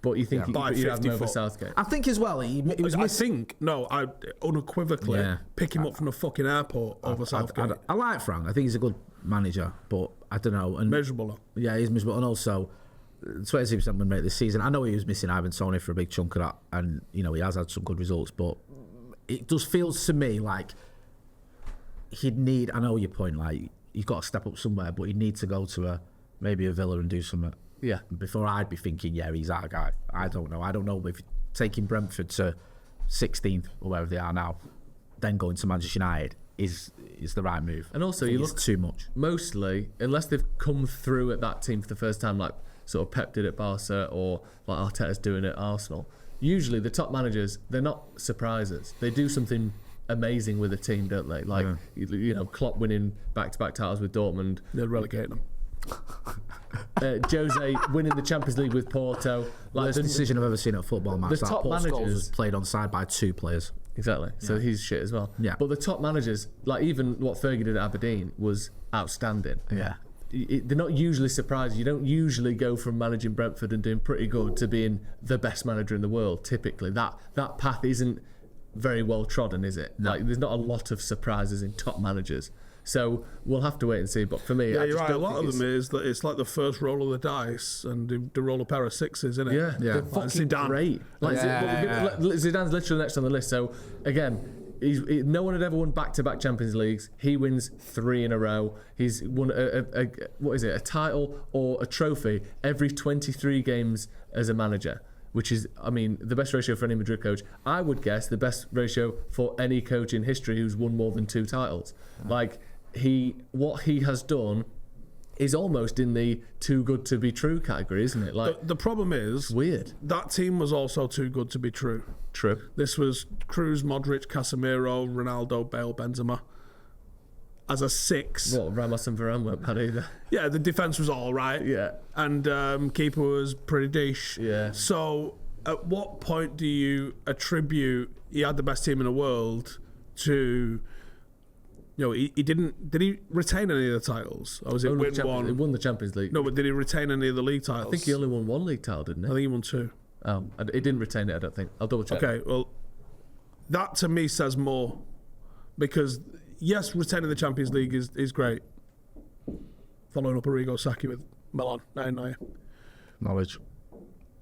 But you think you'd have him over 54. Southgate? I think as well, he was missing. I unequivocally pick him up from the fucking airport over Southgate. I like Frank. I think he's a good manager, but I don't know. And miserable though. Yeah, he's miserable. And also, 26% win rate this season. I know he was missing Ivan Toney for a big chunk of that, and he has had some good results, but it just feels to me like he'd need. I know your point. Like he's got to step up somewhere, but he'd need to go to maybe a Villa and do something. Yeah. Before I'd be thinking, he's our guy. I don't know. I don't know if taking Brentford to 16th or wherever they are now, then going to Manchester United is the right move. And also, you look too much. Mostly, unless they've come through at that team for the first time, like sort of Pep did at Barca or like Arteta's doing at Arsenal. Usually, the top managers, they're not surprises. They do something amazing with a team, don't they? Like Klopp winning back-to-back titles with Dortmund. They'll relegate them. Jose winning the Champions League with Porto. Worst decision I've ever seen at a football match. The top Paul Scholes managers was played on side by 2 players. Exactly. So he's shit as well. Yeah. But the top managers, like even what Fergie did at Aberdeen, was outstanding. Yeah. They're not usually surprised. You don't usually go from managing Brentford and doing pretty good to being the best manager in the world. Typically, that path isn't very well trodden, is it? No. Like there's not a lot of surprises in top managers. So we'll have to wait and see. But for me, you're right. A lot of them is that it's like the first roll of the dice, and they roll a pair of 6s, isn't it? Yeah. They're fucking Zidane. great. Zidane's literally next on the list. So again, no one had ever won back-to-back Champions Leagues. He wins 3 in a row. He's won a title or a trophy every 23 games as a manager, which is, the best ratio for any Madrid coach. I would guess the best ratio for any coach in history who's won more than 2 titles. Like what he has done is almost in the too good to be true category, isn't it? Like the problem is weird. That team was also too good to be true. True. This was Cruz, Modric, Casemiro, Ronaldo, Bale, Benzema. As a 6. What, Ramos and Varane weren't bad either. Yeah, the defence was all right. Yeah. And keeper was pretty dish. Yeah. So at what point do you attribute he had the best team in the world to... he didn't... Did he retain any of the titles? Or was it win one? He won the Champions League. No, but did he retain any of the league titles? I think he only won 1 league title, didn't he? I think he won 2. Oh, he didn't retain it, I don't think. I'll double check. Okay, well, that to me says more. Because, yes, retaining the Champions League is great. Following up Arrigo Sacchi with Milan, 9-9. Knowledge.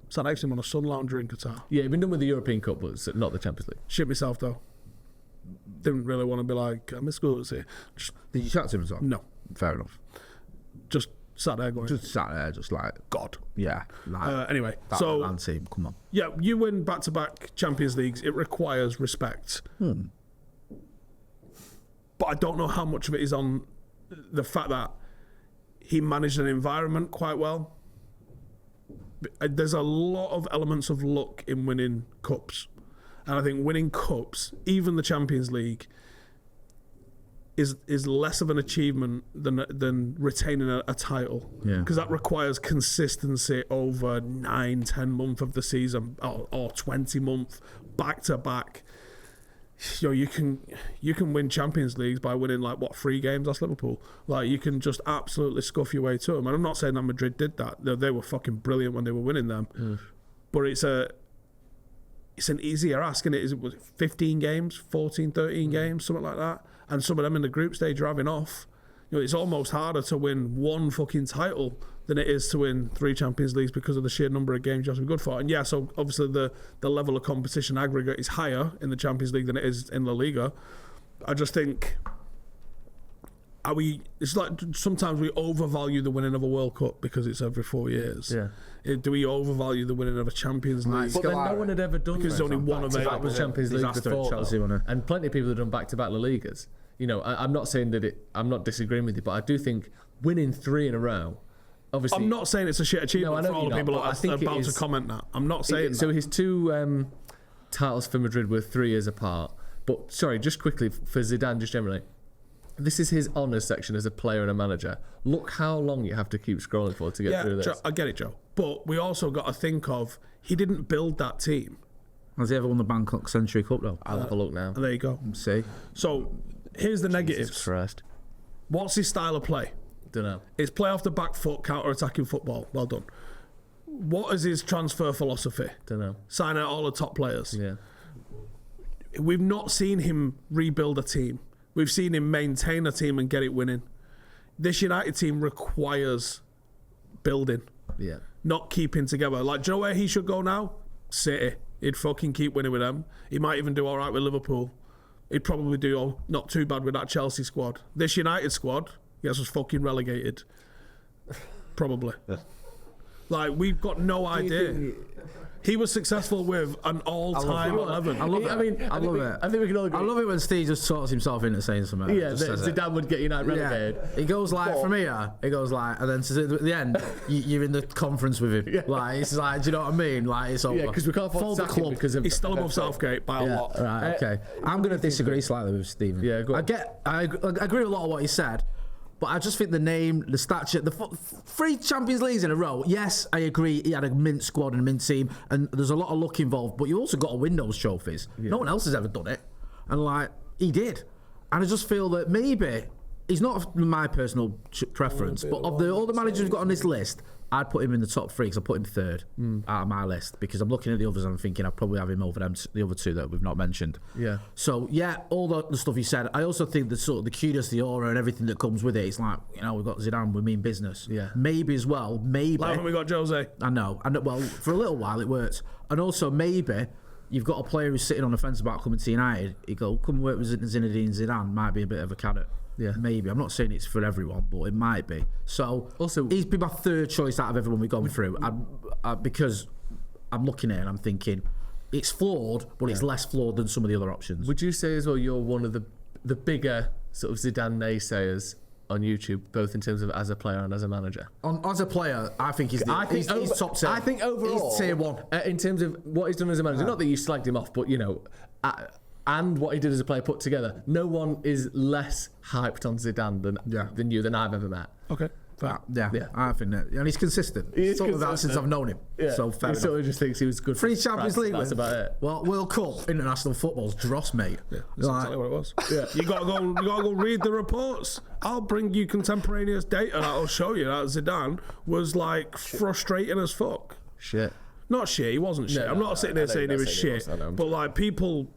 Sat next to him on a sun lounger in Qatar. Yeah, he'd been done with the European Cup, but not the Champions League. Shit myself, though. Didn't really want to be like, I'm school here. Did you chat to him as well? No. Fair enough. Just sat there going... Just sat there, just like... God. Yeah. Like, anyway, that so... Milan team, come on. Yeah, you win back-to-back Champions Leagues, it requires respect. But I don't know how much of it is on the fact that he managed an environment quite well. There's a lot of elements of luck in winning cups. And I think winning cups, even the Champions League, is less of an achievement than retaining a title. Yeah. Because that requires consistency over 9-10 months of the season or 20 months back to back. You can win Champions Leagues by winning 3 games. That's Liverpool. You can just absolutely scuff your way to them. And I'm not saying that Madrid did that. They were fucking brilliant when they were winning them. But it's an easier ask, and it was 15 games, 14, 13 games, something like that. And some of them in the group stage are having off. It's almost harder to win 1 fucking title than it is to win 3 Champions Leagues because of the sheer number of games you have to be good for. And yeah, so obviously the level of competition aggregate is higher in the Champions League than it is in La Liga. I just think it's like sometimes we overvalue the winning of a World Cup because it's every 4 years. Yeah. Do we overvalue the winning of a Champions League? But then no one had ever done because there's only one of it. That was Champions League before, Chelsea, and plenty of people have done back-to-back La Ligas. I'm not saying that I'm not disagreeing with you, but I do think winning 3 in a row. Obviously, I'm not saying it's a shit achievement for all the people that are about to comment that. I'm not saying that. So his 2 titles for Madrid were 3 years apart. But sorry, just quickly for Zidane, just generally, this is his honours section as a player and a manager. Look how long you have to keep scrolling for to get through this. Joe, I get it, Joe. But we also got to think of, he didn't build that team. Has he ever won the Bangkok Century Cup though? I'll have a look now. There you go. See. So here's the negatives. Jesus Christ. What's his style of play? Don't know. It's play off the back foot, counter-attacking football. Well done. What is his transfer philosophy? Don't know. Sign out all the top players. Yeah. We've not seen him rebuild a team. We've seen him maintain a team and get it winning. This United team requires building, Yeah. not keeping together. Like, do you know where he should go now? City. He'd fucking keep winning with them. He might even do all right with Liverpool. He'd probably do not too bad with that Chelsea squad. This United squad gets us fucking relegated. Probably. Like, we've got no idea. He was successful with an all-time 11. I love it. I mean, I love it. I think we can all agree. I love it when Steve just talks himself into saying something. Yeah, Just says it. Zidane would get United relegated. Yeah. He goes like from here. He goes like, and then at the end, you're in the conference with him. Yeah. Like it's like, do you know what I mean? Like it's over. Yeah, because we can't Fold the club because of He's still above Southgate by a lot. Right. Okay. I'm going to disagree slightly with Stephen. Yeah, go on. I agree with a lot of what he said. But I just think the name, the stature, the 3 Champions Leagues in a row. Yes, I agree. He had a mint squad and a mint team, and there's a lot of luck involved. But you also got to win those trophies. Yeah. No one else has ever done it, and like he did. And I just feel that maybe he's not my personal preference, but of all the managers we've got on this list, I'd put him in the top 3 because I put him 3rd out of my list because I'm looking at the others and I'm thinking I'd probably have him over them, the other 2 that we've not mentioned. Yeah. So yeah, all the stuff he said. I also think the sort of the kudos, the aura, and everything that comes with it. It's like, you know, we've got Zidane, we mean business. Yeah. Maybe as well. Maybe. Like when we got Jose. I know. Well, for a little while it worked, and also maybe you've got a player who's sitting on the fence about coming to United. You go, come work with Zinedine Zidane. Might be a bit of a carrot. Yeah, maybe. I'm not saying it's for everyone, but it might be. So also, he's been my 3rd choice out of everyone we've gone through, because I'm looking at it and I'm thinking it's flawed, but it's less flawed than some of the other options. Would you say as well you're one of the bigger sort of Zidane naysayers on YouTube, both in terms of as a player and as a manager? As a player, I think he's top 10. I think overall, he's tier 1 in terms of what he's done as a manager. Not that you slagged him off, but you know. And what he did as a player put together, no one is less hyped on Zidane than you, than I've ever met. Okay. Yeah, I think that. And he's consistent. He's sort of that since I've known him. Yeah. So fair he enough. sort of just thinks he was good 3 Champions League wins. wins. That's about it. Well, World Cup, international football's dross, mate. Yeah, that's exactly what it was. Yeah. You gotta go read the reports. I'll bring you contemporaneous data that'll show you that Zidane was like frustrating as fuck. Shit. Not shit, he wasn't shit. I'm not sitting there saying he was shit. But like people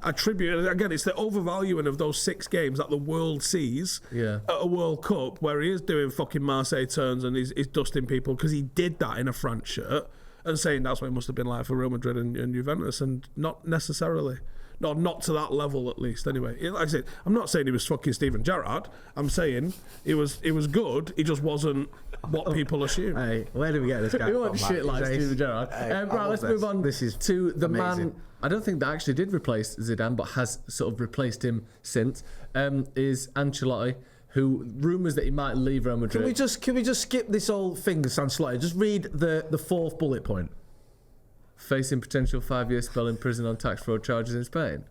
attribute, again, it's the overvaluing of those 6 games that the world sees at a World Cup where he is doing fucking Marseille turns and he's dusting people because he did that in a France shirt and saying that's what it must have been like for Real Madrid and Juventus, and not necessarily. No, not to that level at least. Anyway, like I said, I'm not saying he was fucking Steven Gerrard. I'm saying he was good. He just wasn't what people assume. Hey, where do we get this guy? We want shit like Steven Gerrard. Right, let's move on to the amazing man. I don't think that actually did replace Zidane, but has sort of replaced him since. Is Ancelotti, who rumours that he might leave Real Madrid. Can we just skip this whole thing, Ancelotti? Just read the 4th bullet point. Facing potential 5-year spell in prison on tax fraud charges in Spain.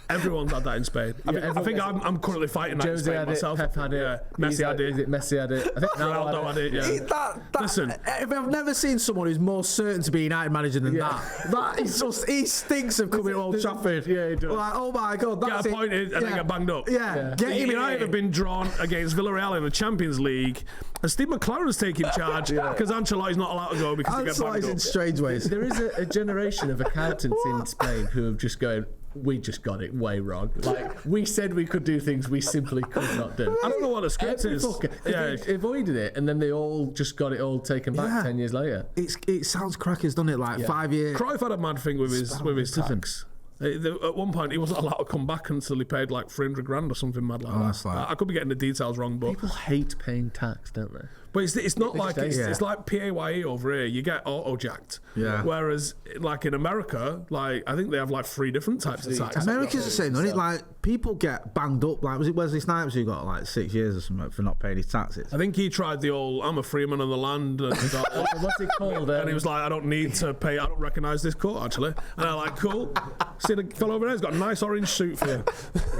Everyone's had that in Spain. I think I'm currently fighting that in Spain had myself. Pep had it. Yeah. Messi had it. Is it Messi had it? I think Ronaldo had it. Yeah. Listen, I've never seen someone who's more certain to be United manager than that. That is just, he stinks of coming to Old Trafford. Yeah, he does. Like, oh my God, that's get appointed and then get banged up. Yeah. United have been drawn against Villarreal in the Champions League, and Steve McLaren's taking charge because Ancelotti's not allowed to go because he gets banged Ancelotti's up. in strange ways. There is a generation of accountants in Spain who have just going, we just got it way wrong. Like, we said we could do things we simply could not do. I don't know what the script is. They avoided it, and then they all just got it all taken back 10 years later. It sounds crackers, doesn't it? Like 5 years. Cruyff had a mad thing with his tax. At one point, he wasn't allowed to come back until he paid like 300 grand or something mad like that. That's like... I could be getting the details wrong, but people hate paying tax, don't they? But it's not like Yeah. it's like PAYE over here. You get auto-jacked. Yeah. Whereas, like in America, like I think they have like 3 different types of tax. America's the same, isn't it? Like, people get banged up. Like, was it Wesley Snipes who got like 6 years or something for not paying his taxes? I think he tried the old "I'm a freeman of the land" and What's it called? and he was like, "I don't need to pay. I don't recognise this court actually." And I'm like, "Cool. See the fellow over there? He's got a nice orange suit for you."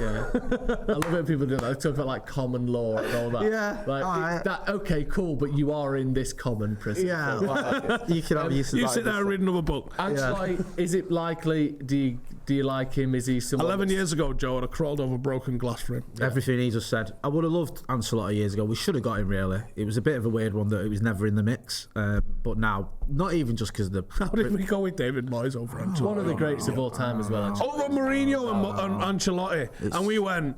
Yeah. I love it when people do that. They talk about like common law and all that. Yeah. Like, that, okay, cool, but you are in this common prison. Yeah. So, like, You can have You sit there and read another book. Ancelotti, is it likely? Do you like him? Is he someone? 11 years ago, Joe, I'd have crawled over broken glass for him. Everything he just said. I would have loved Ancelotti years ago. We should have got him, really. It was a bit of a weird one that it was never in the mix. But now, not even just because the... How did we go with David Moyes over Ancelotti? One of the greats of all time as well. Ancelotti. Over Mourinho and Ancelotti. And we went,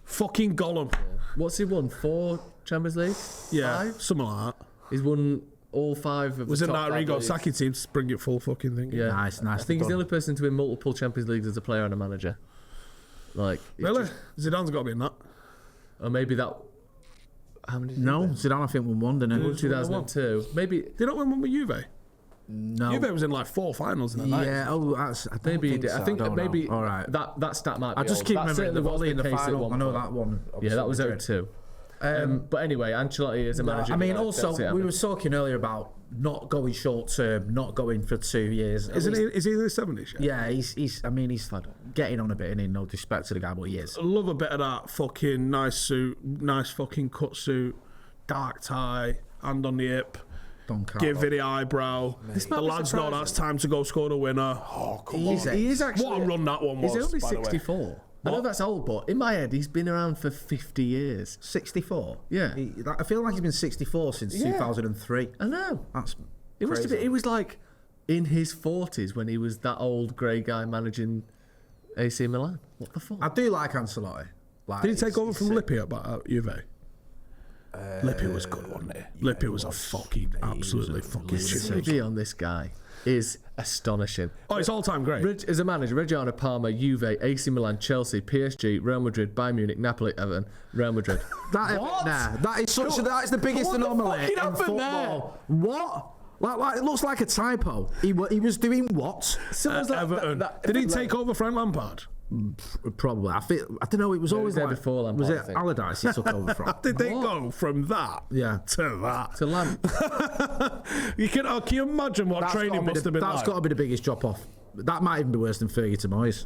fucking Gollum. What's he won? 4 Champions League? Yeah, 5? something like that. He's won all 5 of Was the it top that 5 Rigo leagues. Saki team to bring it full fucking thing? Yeah, Nice. I think he's the only person to win multiple Champions Leagues as a player and a manager. Like, it's Really? just- Zidane's got to be in that. or maybe that. How many? Did No, he win? Zidane, I think, won one, didn't he? 2002. Maybe. Did not win one with Juve? No. Juve was in like 4 finals in the night. Yeah, that's... I don't Maybe he think did. so. I think don't maybe know. All right. that stat might be I just old. keep That remembering certainly the was volley in the case at final. one I know point. that one. Yeah, that was obviously. 02. But anyway, Ancelotti is a manager. I mean, for also, Chelsea, we were talking earlier about not going short term, not going for 2 years. Is he in his 70s yet? Yeah, he's getting on a bit, and no disrespect to the guy, but he is. I love a bit of that fucking nice suit, nice fucking cut suit, dark tie, hand on the hip. Give it the eyebrow. The lads know that's time to go score the winner. Oh, come on. He is actually. What a run that one was. He's only by the way. 64. I know that's old, but in my head, he's been around for 50 years. 64? Yeah. I feel like he's been 64 since Yeah. 2003. I know. That's It must have been. crazy. He was like in his 40s when he was that old grey guy managing AC Milan. What the fuck? I do like Ancelotti. Like, Did he take over he's from sick. Lippi at Juve? Lippi was good, wasn't he? Lippi was a fucking, absolutely fucking The shit. CV on this guy is astonishing. Oh, it's all-time great. As a manager, Reggiano, Parma, Juve, AC Milan, Chelsea, PSG, Real Madrid, Bayern Munich, Napoli, Everton, Real Madrid. That is such. That is the biggest What the anomaly fuck in happened football. What? Like it looks like a typo. He was doing what? Everton. Did he take over Frank Lampard? Probably. I don't know. It was always there like before Lampard, was I it think. Allardyce he took over from? Did they go from that Yeah. to that? To Lamp. Can you imagine what training must have been That's like? got to be the biggest drop off. That might even be worse than Fergie to Moyes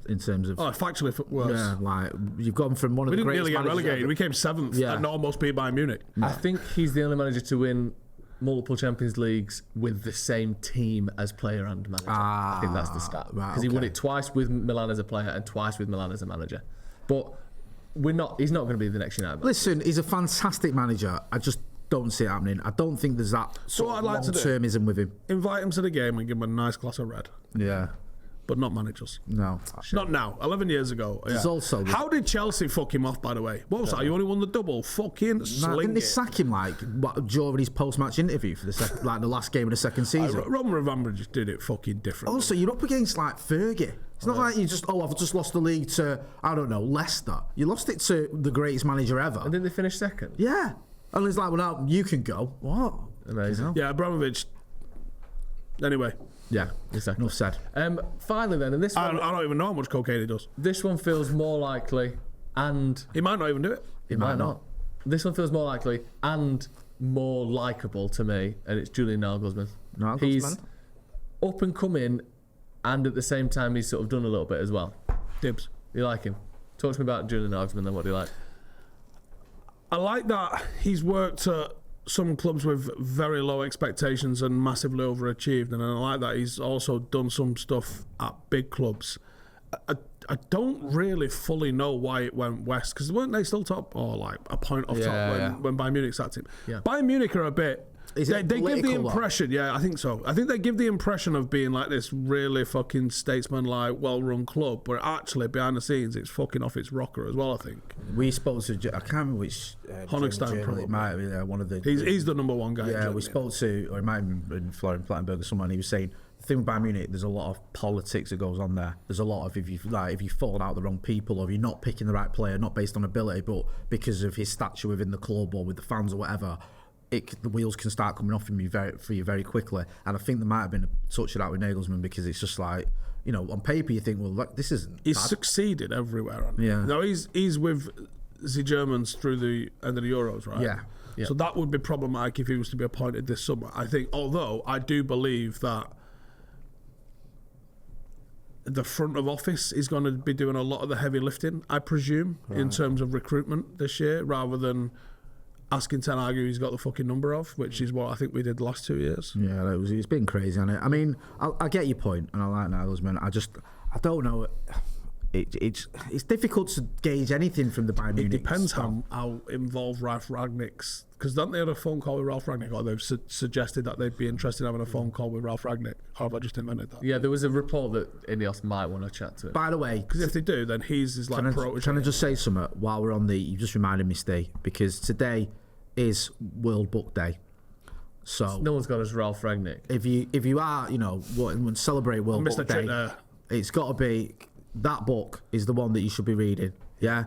in terms of. Oh, factually worse. Yeah, like you've gone from one of We the didn't greatest really get managers relegated. ever. We came 7th Yeah. and almost beat Bayern Munich. I think he's the only manager to win multiple Champions Leagues with the same team as player and manager. I think that's the stat. right, Because he won okay. it twice with Milan as a player and twice with Milan as a manager. But he's not going to be the next United manager. Listen, he's a fantastic manager. I just don't see it happening. I don't think there's that sort what of I'd like to do- long-termism with him. Invite him to the game and give him a nice glass of red. Yeah. But not manage us. No. Not now. 11 years ago. There's Yeah. also- How did Chelsea fuck him off, by the way? What was that? You only won the double? Fucking Nah, sling didn't they it. sack him during his post-match interview for the last game of the second season? Roman Abramovich did it fucking different. Also, you're up against like Fergie. It's not like you I've just lost the league to I don't know Leicester. You lost it to the greatest manager ever. And then they finished second. Yeah, and it's like, well, now you can go. What? Amazing. Yeah, Abramovich. Anyway, Yeah, exactly. Enough said. Finally, then, and this I one, don't even know how much cocaine he does. this one feels more likely, and He might not even do it. it might not. This one feels more likely and more likable to me, and it's Julian Nagelsmann. Nagelsmann? He's up and coming, and at the same time, he's sort of done a little bit as well. Dibs. You like him? Talk to me about Julian Nagelsmann. Then, what do you like? I like that he's worked at some clubs with very low expectations and massively overachieved, and I like that he's also done some stuff at big clubs. I don't really fully know why it went west, because weren't they still top or like a point off top when Bayern Munich sacked him? Yeah. Bayern Munich are a bit. Is it They give the political, though? impression, yeah, I think so. I think they give the impression of being like this really fucking statesman-like, well-run club, but actually behind the scenes, it's fucking off its rocker as well. I think We spoke to I can't remember which Honigstein, German, probably. it might have been one of the. he's the number one guy. in Yeah, Germany. we spoke to, or it might have been Florian Plattenberg or someone. He was saying the thing with Bayern Munich, there's a lot of politics that goes on there. There's a lot of if you fall out the wrong people, or if you're not picking the right player, not based on ability, but because of his stature within the club or with the fans or whatever. the wheels can start coming off for you very quickly. And I think there might have been a touch of that with Nagelsmann, because it's just like, you know, on paper you think, well, look, this isn't He's bad. succeeded everywhere. Yeah. No, he's with the Germans through the end of the Euros, right? Yeah. So that would be problematic if he was to be appointed this summer. I think, although I do believe that the front of office is going to be doing a lot of the heavy lifting, I presume, in terms of recruitment this year, rather than asking Ten Hag who he's got the fucking number of, which is what I think we did the last 2 years. Yeah, it's been crazy, hasn't it? I mean, I get your point, and I like Nagelsmann. I don't know. It's difficult to gauge anything from the Bayern Munich. It depends how involved Ralf Rangnick's, because don't they have a phone call with Ralf Rangnick, or they've suggested that they'd be interested in having a phone call with Ralf Rangnick, or have I just invented that? Yeah, there was a report that Ineos might want to chat to him. By the way, Because if they do, then he's like protege. Can I just say something while we're on you just reminded me, Steve, because today is World Book Day. So No one's got us Ralf Rangnick. if you are, you know, want to celebrate World Missed Book a trick Day, there. it's got to be, that book is the one that you should be reading. Yeah.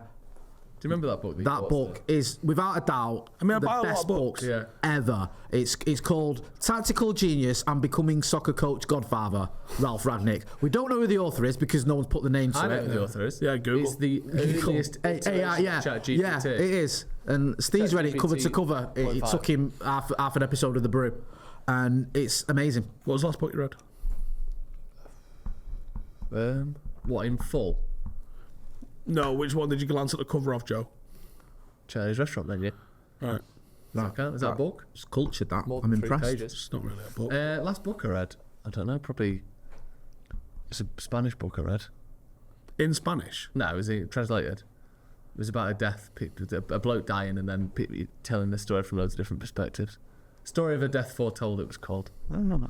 Do you remember that book? That book is, without a doubt, I mean, I the buy a lot best of books. book ever. It's called Tactical Genius and Becoming Soccer Coach Godfather, Ralf Rangnick. We don't know who the author is because no one's put the name to I it. know who the author is. Yeah, Google. It's the earliest ChatGPT. Yeah, it is. And Steve's read it cover to cover. It took him half an episode of The Brew. And it's amazing. What was the last book you read? What, in full? No, which one did you glance at the cover of, Joe? Chinese restaurant menu. Right. Is that a book? It's cultured, that. More I'm than 3 impressed. pages. It's not really a book. Last book I read, I don't know, probably it's a Spanish book I read. In Spanish? No, it was translated. It was about a death, a bloke dying, and then telling the story from loads of different perspectives. Story of a Death Foretold, it was called. I don't know.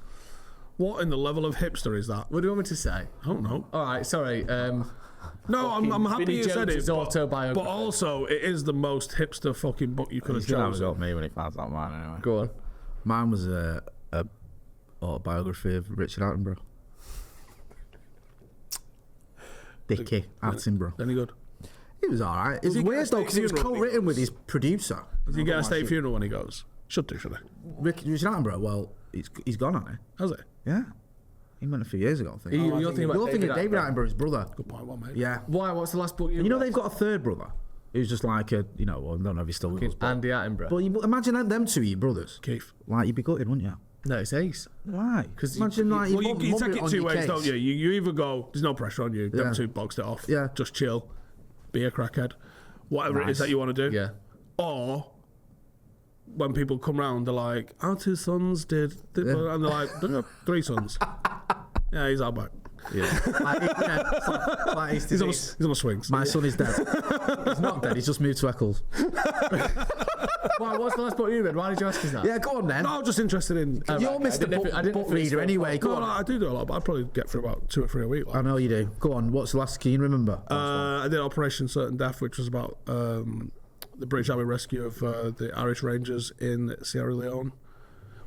What in the level of hipster is that? What do you want me to say? I don't know. All right, sorry. No, I'm happy Vinnie you said Jones's it. autobiography. But also, it is the most hipster fucking book you could have chosen. got me when he found out mine anyway. Go on. Mine was a autobiography of Richard Attenborough. Dickie Attenborough. Any good? It was alright. It was he get a weird though state because it was funeral? co-written with his producer. Does he get a state funeral when he goes? Should do, should he? Richard Attenborough, well, he's gone, hasn't he? Has he? Yeah. He went a few years ago, I think. You're thinking about David Attenborough's brother. Good point, well made. Yeah. Why? What's the last book you You know read? they've got a third brother who's just like a, you know, well, I don't know if he's still with us. Andy Attenborough. But you imagine them two, your brothers. Keith. Like, you'd be gutted, wouldn't you? No, it's Ace. Why? 'Cause imagine you- like Well, your you mum take it on two your ways, case. don't you? You either go, there's no pressure on you, Yeah. them two boxed it off. Yeah. Just chill, be a crackhead, whatever it is that you want to do. Yeah. Or when people come round, they're like, our 2 sons did, and they're like, "No, 3 sons. Yeah, he's out back. Yeah. He's He's on a swings. My son is dead. He's not dead. He's just moved to Eccles. Why? What's the last book you read? Why did you ask us that? Yeah, go on then. No, I'm just interested in. You're Mr. Book Reader anyway. Go No, on. I do a lot, but I probably get through about 2 or 3 a week. I know you do. Go on. What's the last? Can you remember? I did Operation Certain Death, which was about the British Army rescue of the Irish Rangers in Sierra Leone,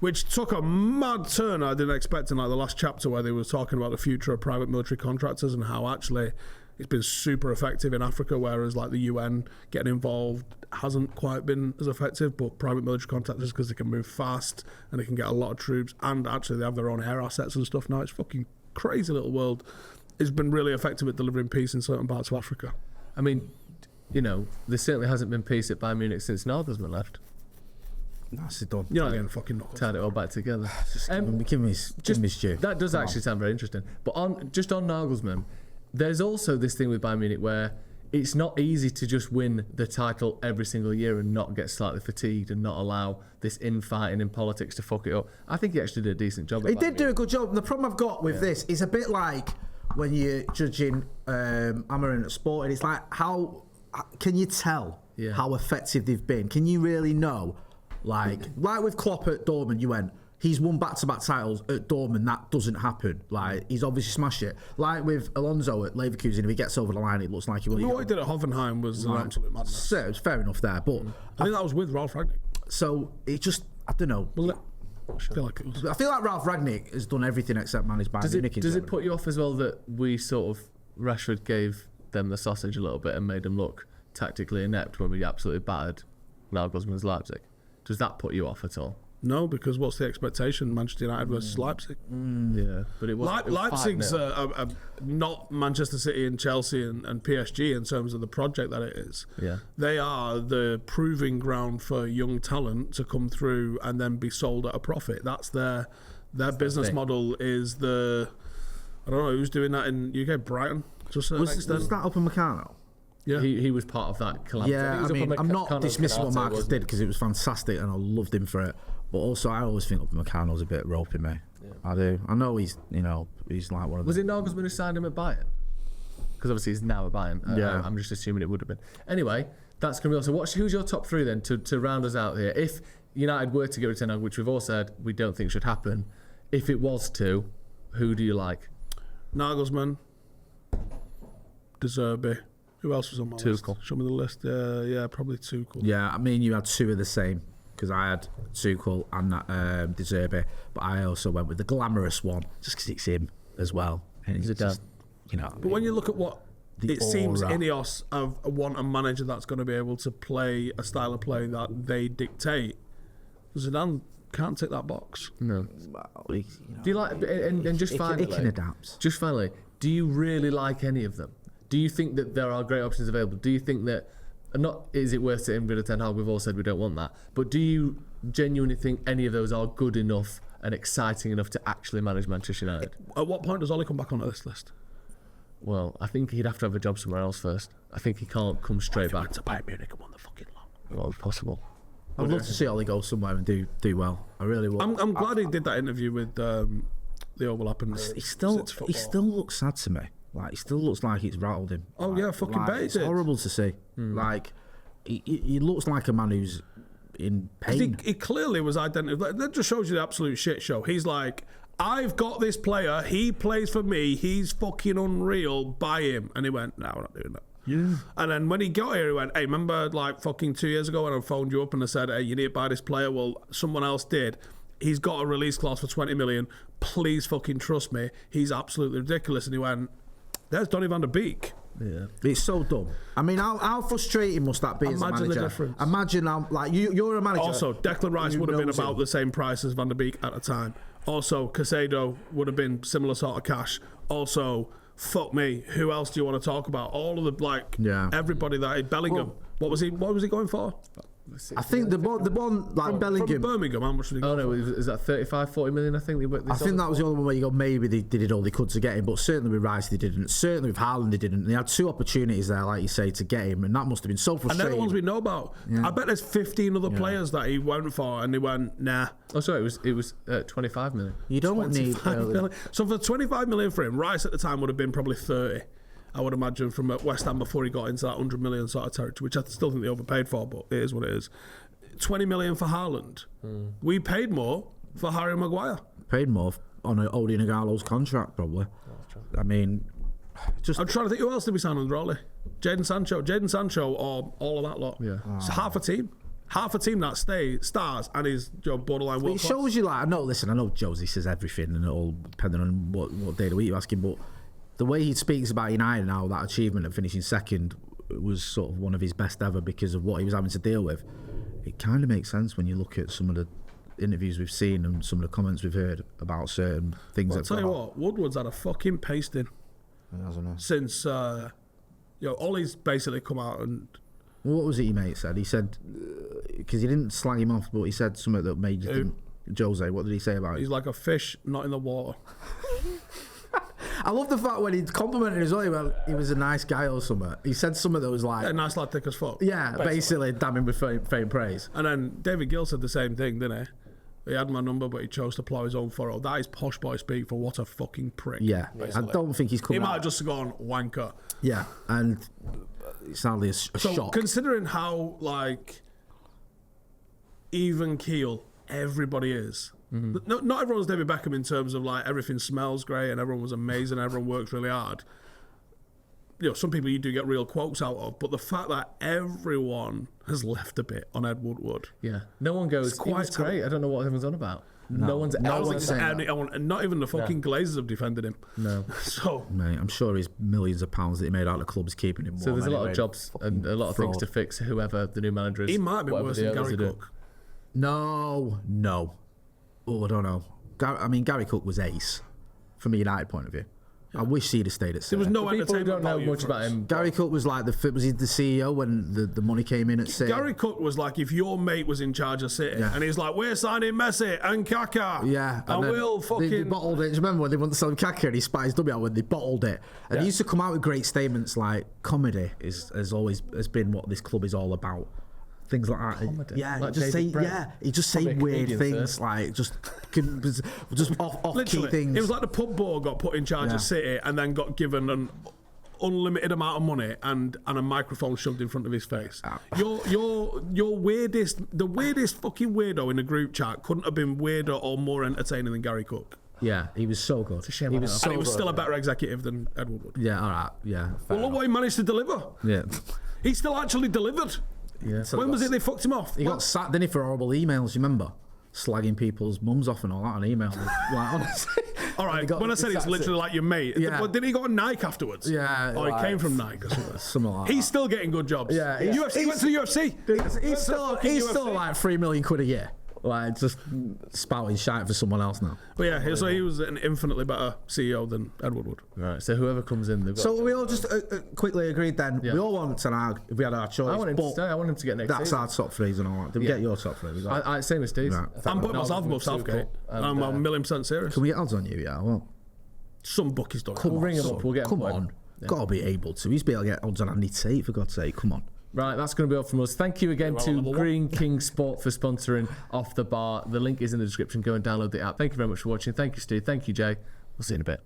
which took a mad turn I didn't expect in like the last chapter, where they were talking about the future of private military contractors and how actually it's been super effective in Africa, whereas like the UN getting involved hasn't quite been as effective. But private military contractors, because they can move fast and they can get a lot of troops, and actually they have their own air assets and stuff now. It's fucking crazy little world. It's been really effective at delivering peace in certain parts of Africa. I mean, you know, there certainly hasn't been peace at Bayern Munich since Nagelsmann left. That's it done. You're not getting fucking knuckles. Tied it all back together. Give me his due. That does actually sound very interesting. But on Nagelsmann, there's also this thing with Bayern Munich where it's not easy to just win the title every single year and not get slightly fatigued and not allow this infighting in politics to fuck it up. I think he actually did a decent job. He did do a good job. And the problem I've got with this is a bit like when you're judging Amorim at sport, and it's like, how can you tell how effective they've been? Can you really know? Like with Klopp at Dortmund, you went, he's won back-to-back titles at Dortmund. That doesn't happen. Like, he's obviously smashed it. Like with Alonso at Leverkusen, if he gets over the line, it looks like he will. What he did at Hoffenheim was an absolute madness. So it's fair enough there, but I think that was with Ralf Rangnick. So it just, I don't know. Was it? I feel like it was. I feel like Ralf Rangnick has done everything except manage Bayern Munich. Does it put you off as well that we sort of Rashford gave them the sausage a little bit and made them look tactically inept when we absolutely battered Nagelsmann's Leipzig? Does that put you off at all? No, because what's the expectation? Manchester United versus Leipzig. Yeah, but it was Leipzig's not Manchester City and Chelsea and PSG in terms of the project that it is. Yeah, they are the proving ground for young talent to come through and then be sold at a profit. That's their business model. Is I don't know who's doing that in UK. Brighton. Was that Upamecano? Yeah, he was part of that collab. Yeah, I mean, I'm not dismissing what Marcus did because it was fantastic and I loved him for it. But also, I always think Upamecano's a bit ropey, mate. Yeah. I do. I know he's like one of. Was it Nagelsmann who signed him at Bayern? Because obviously he's now at Bayern. Yeah. I'm just assuming it would have been. Anyway, that's going to be also. Who's your top three then to round us out here? If United were to get rid of Ten Hag, which we've all said we don't think should happen, if it was to, who do you like? Nagelsmann, Zerbi. Who else was on my list? Tuchel. Show me the list. Yeah, probably Tuchel. Yeah, I mean, you had two of the same because I had Tuchel and Zerbi, but I also went with the glamorous one just because it's him as well. And it's just, But when you look at what it seems Ineos want a manager that's going to be able to play a style of play that they dictate. Zidane can't tick that box. No. Well, do you like and just finally? It can adapt. Just finally, do you really like any of them? Do you think that there are great options available? Do you think that, is it worth getting rid of Ten Hag? We've all said we don't want that. But do you genuinely think any of those are good enough and exciting enough to actually manage Manchester United? At what point does Ollie come back onto this list? Well, I think he'd have to have a job somewhere else first. I think he can't come straight back. To Bayern Munich and won the fucking lot. Well, it's possible. I'd love to see Ollie go somewhere and do well. I really would. I'm glad he did that interview with the overlapping. He still looks sad to me. Like, he still looks like it's rattled him. Oh, like, yeah, fucking bet it's horrible to see. Like, he looks like a man who's in pain. He clearly was identified. That just shows you the absolute shit show. He's like, I've got this player. He plays for me. He's fucking unreal. Buy him. And he went, no, we're not doing that. Yeah. And then when he got here, he went, hey, remember like fucking 2 years ago when I phoned you up and I said, hey, you need to buy this player? Well, someone else did. He's got a release clause for 20 million. Please fucking trust me. He's absolutely ridiculous. And he went, there's Donny van der Beek. Yeah, it's so dumb. I mean, how frustrating must that be as a manager? Imagine the difference. Imagine how, like, you're a manager. Also, Declan Rice would have been about the same price as Van der Beek at the time. Also, Caicedo would have been similar sort of cash. Also, fuck me, who else do you want to talk about? All of the everybody that Bellingham. What was he going for? I think the one like Bellingham from Birmingham. How much did he go? Oh no, is that 35-40 million? I think I think that was the only one where you go, maybe they did all they could to get him, but certainly with Rice they didn't. Certainly with Haaland they didn't. They had two opportunities there, like you say, to get him, and that must have been so frustrating. And they're the ones we know about. Yeah. I bet there's 15 other players that he went for, and he went, nah. Oh, sorry, it was 25 million. You don't need million. So for 25 million for him, Rice at the time would have been probably 30. I would imagine from West Ham before he got into that 100 million sort of territory, which I still think they overpaid for, but it is what it is. 20 million for Haaland. We paid more for Harry Maguire. Paid more on Odi Nagalo's contract, probably. I mean, I'm trying to think who else did we sign on the Rolly? Jadon Sancho, or all of that lot. Yeah, it's half a team that stars and is borderline world class. It shows you, like, I know Josie says everything and it all depending on what day of the week you ask him, but the way he speaks about United now, that achievement of finishing second was sort of one of his best ever because of what he was having to deal with. It kind of makes sense when you look at some of the interviews we've seen and some of the comments we've heard about certain things. I'll tell you what, Woodward's had a fucking pasting since Ollie's basically come out and. What was it, your mate said? He said because he didn't slag him off, but he said something that made you think. Jose, what did he say about it? He's like a fish not in the water. I love the fact when he complimented as well. Well, he was a nice guy or something. He said something that was like a nice lad, thick as fuck. Yeah, basically damning with faint praise. And then David Gill said the same thing, didn't he? He had my number, but he chose to plough his own furrow. That is posh boy speak for what a fucking prick. Yeah, basically. I don't think he's coming. He might have just gone wanker. Yeah, and it's hardly a shock. So considering how even keel everybody is. Mm-hmm. Not everyone's David Beckham in terms of like everything smells great and everyone was amazing, everyone works really hard. Some people you do get real quotes out of, but the fact that everyone has left a bit on Ed Woodward. Yeah, no one goes. It's great. I don't know what everyone's on about. No one's saying that. Not even the fucking Glazers have defended him. No. So, mate, I'm sure his millions of pounds that he made out of the club's keeping him warm. So there's a lot of jobs and a lot of things to fix. Whoever the new manager is, he might be worse than Gary Cook. No. Oh, I don't know. Gary Cook was ace from a United point of view. I wish he'd have stayed at City. There was no People who entertainment don't know value much for about us. him. Gary Cook was like was he the CEO when the money came in at City? Gary Cook was like if your mate was in charge of City and he's like, we're signing Messi and Kaká. Yeah, and then we'll fucking. They bottled it. Do you remember when they wanted to sell Kaká and he spat his W out when they bottled it? And he used to come out with great statements like comedy has been what this club is all about. Things like that. Comedy? Yeah, Like just David say Brent? he just say Probably a weird comedian, things sir. like just off key Literally, things. it was like the pub boy got put in charge Yeah. of City and then got given an unlimited amount of money and a microphone shoved in front of his face. Your weirdest, the weirdest fucking weirdo in the group chat couldn't have been weirder or more entertaining than Gary Cook. Yeah, he was so good. shame He I was don't so And he was good. still a better executive than Edward Wood. Yeah, all right. Yeah. Well, look what he managed to deliver. Yeah. He still actually delivered. Yeah. When was it they fucked him off? He got sacked, didn't he, for horrible emails, you remember? Slagging people's mums off and all that on email. Like, honestly. All right, got- when I said it's that's literally like your mate, Yeah. but did he go on Nike afterwards? Yeah, Or he like- came from Nike or something. Something like He's still getting good jobs. Yeah, UFC, he went to the UFC. He's still UFC. like £3 million a year. Like, just spouting shite for someone else now. But yeah, so he was an infinitely better CEO than Edward Wood. Right, so whoever comes in, they've got. So we all just quickly agreed then. Yeah. We all want Ten Hag if we had our choice. I want him to but stay. I want him to get next That's season. our top threes and all that. Did we Yeah. get your top three? We got- Same as Steve's. Right. I'm putting myself above Southgate. I'm a million% serious. Can we get odds on you? Yeah, well. Some bookies don't. We'll ring him up. We'll get him Come put in. on. Got to be able to. He's be able to get odds on Andy Tate, for God's sake. Come on. Right, that's going to be all from us. Thank you again to level one. Green King Sport for sponsoring Off the Bar. The link is in the description. Go and download the app. Thank you very much for watching. Thank you, Steve. Thank you, Jay. We'll see you in a bit.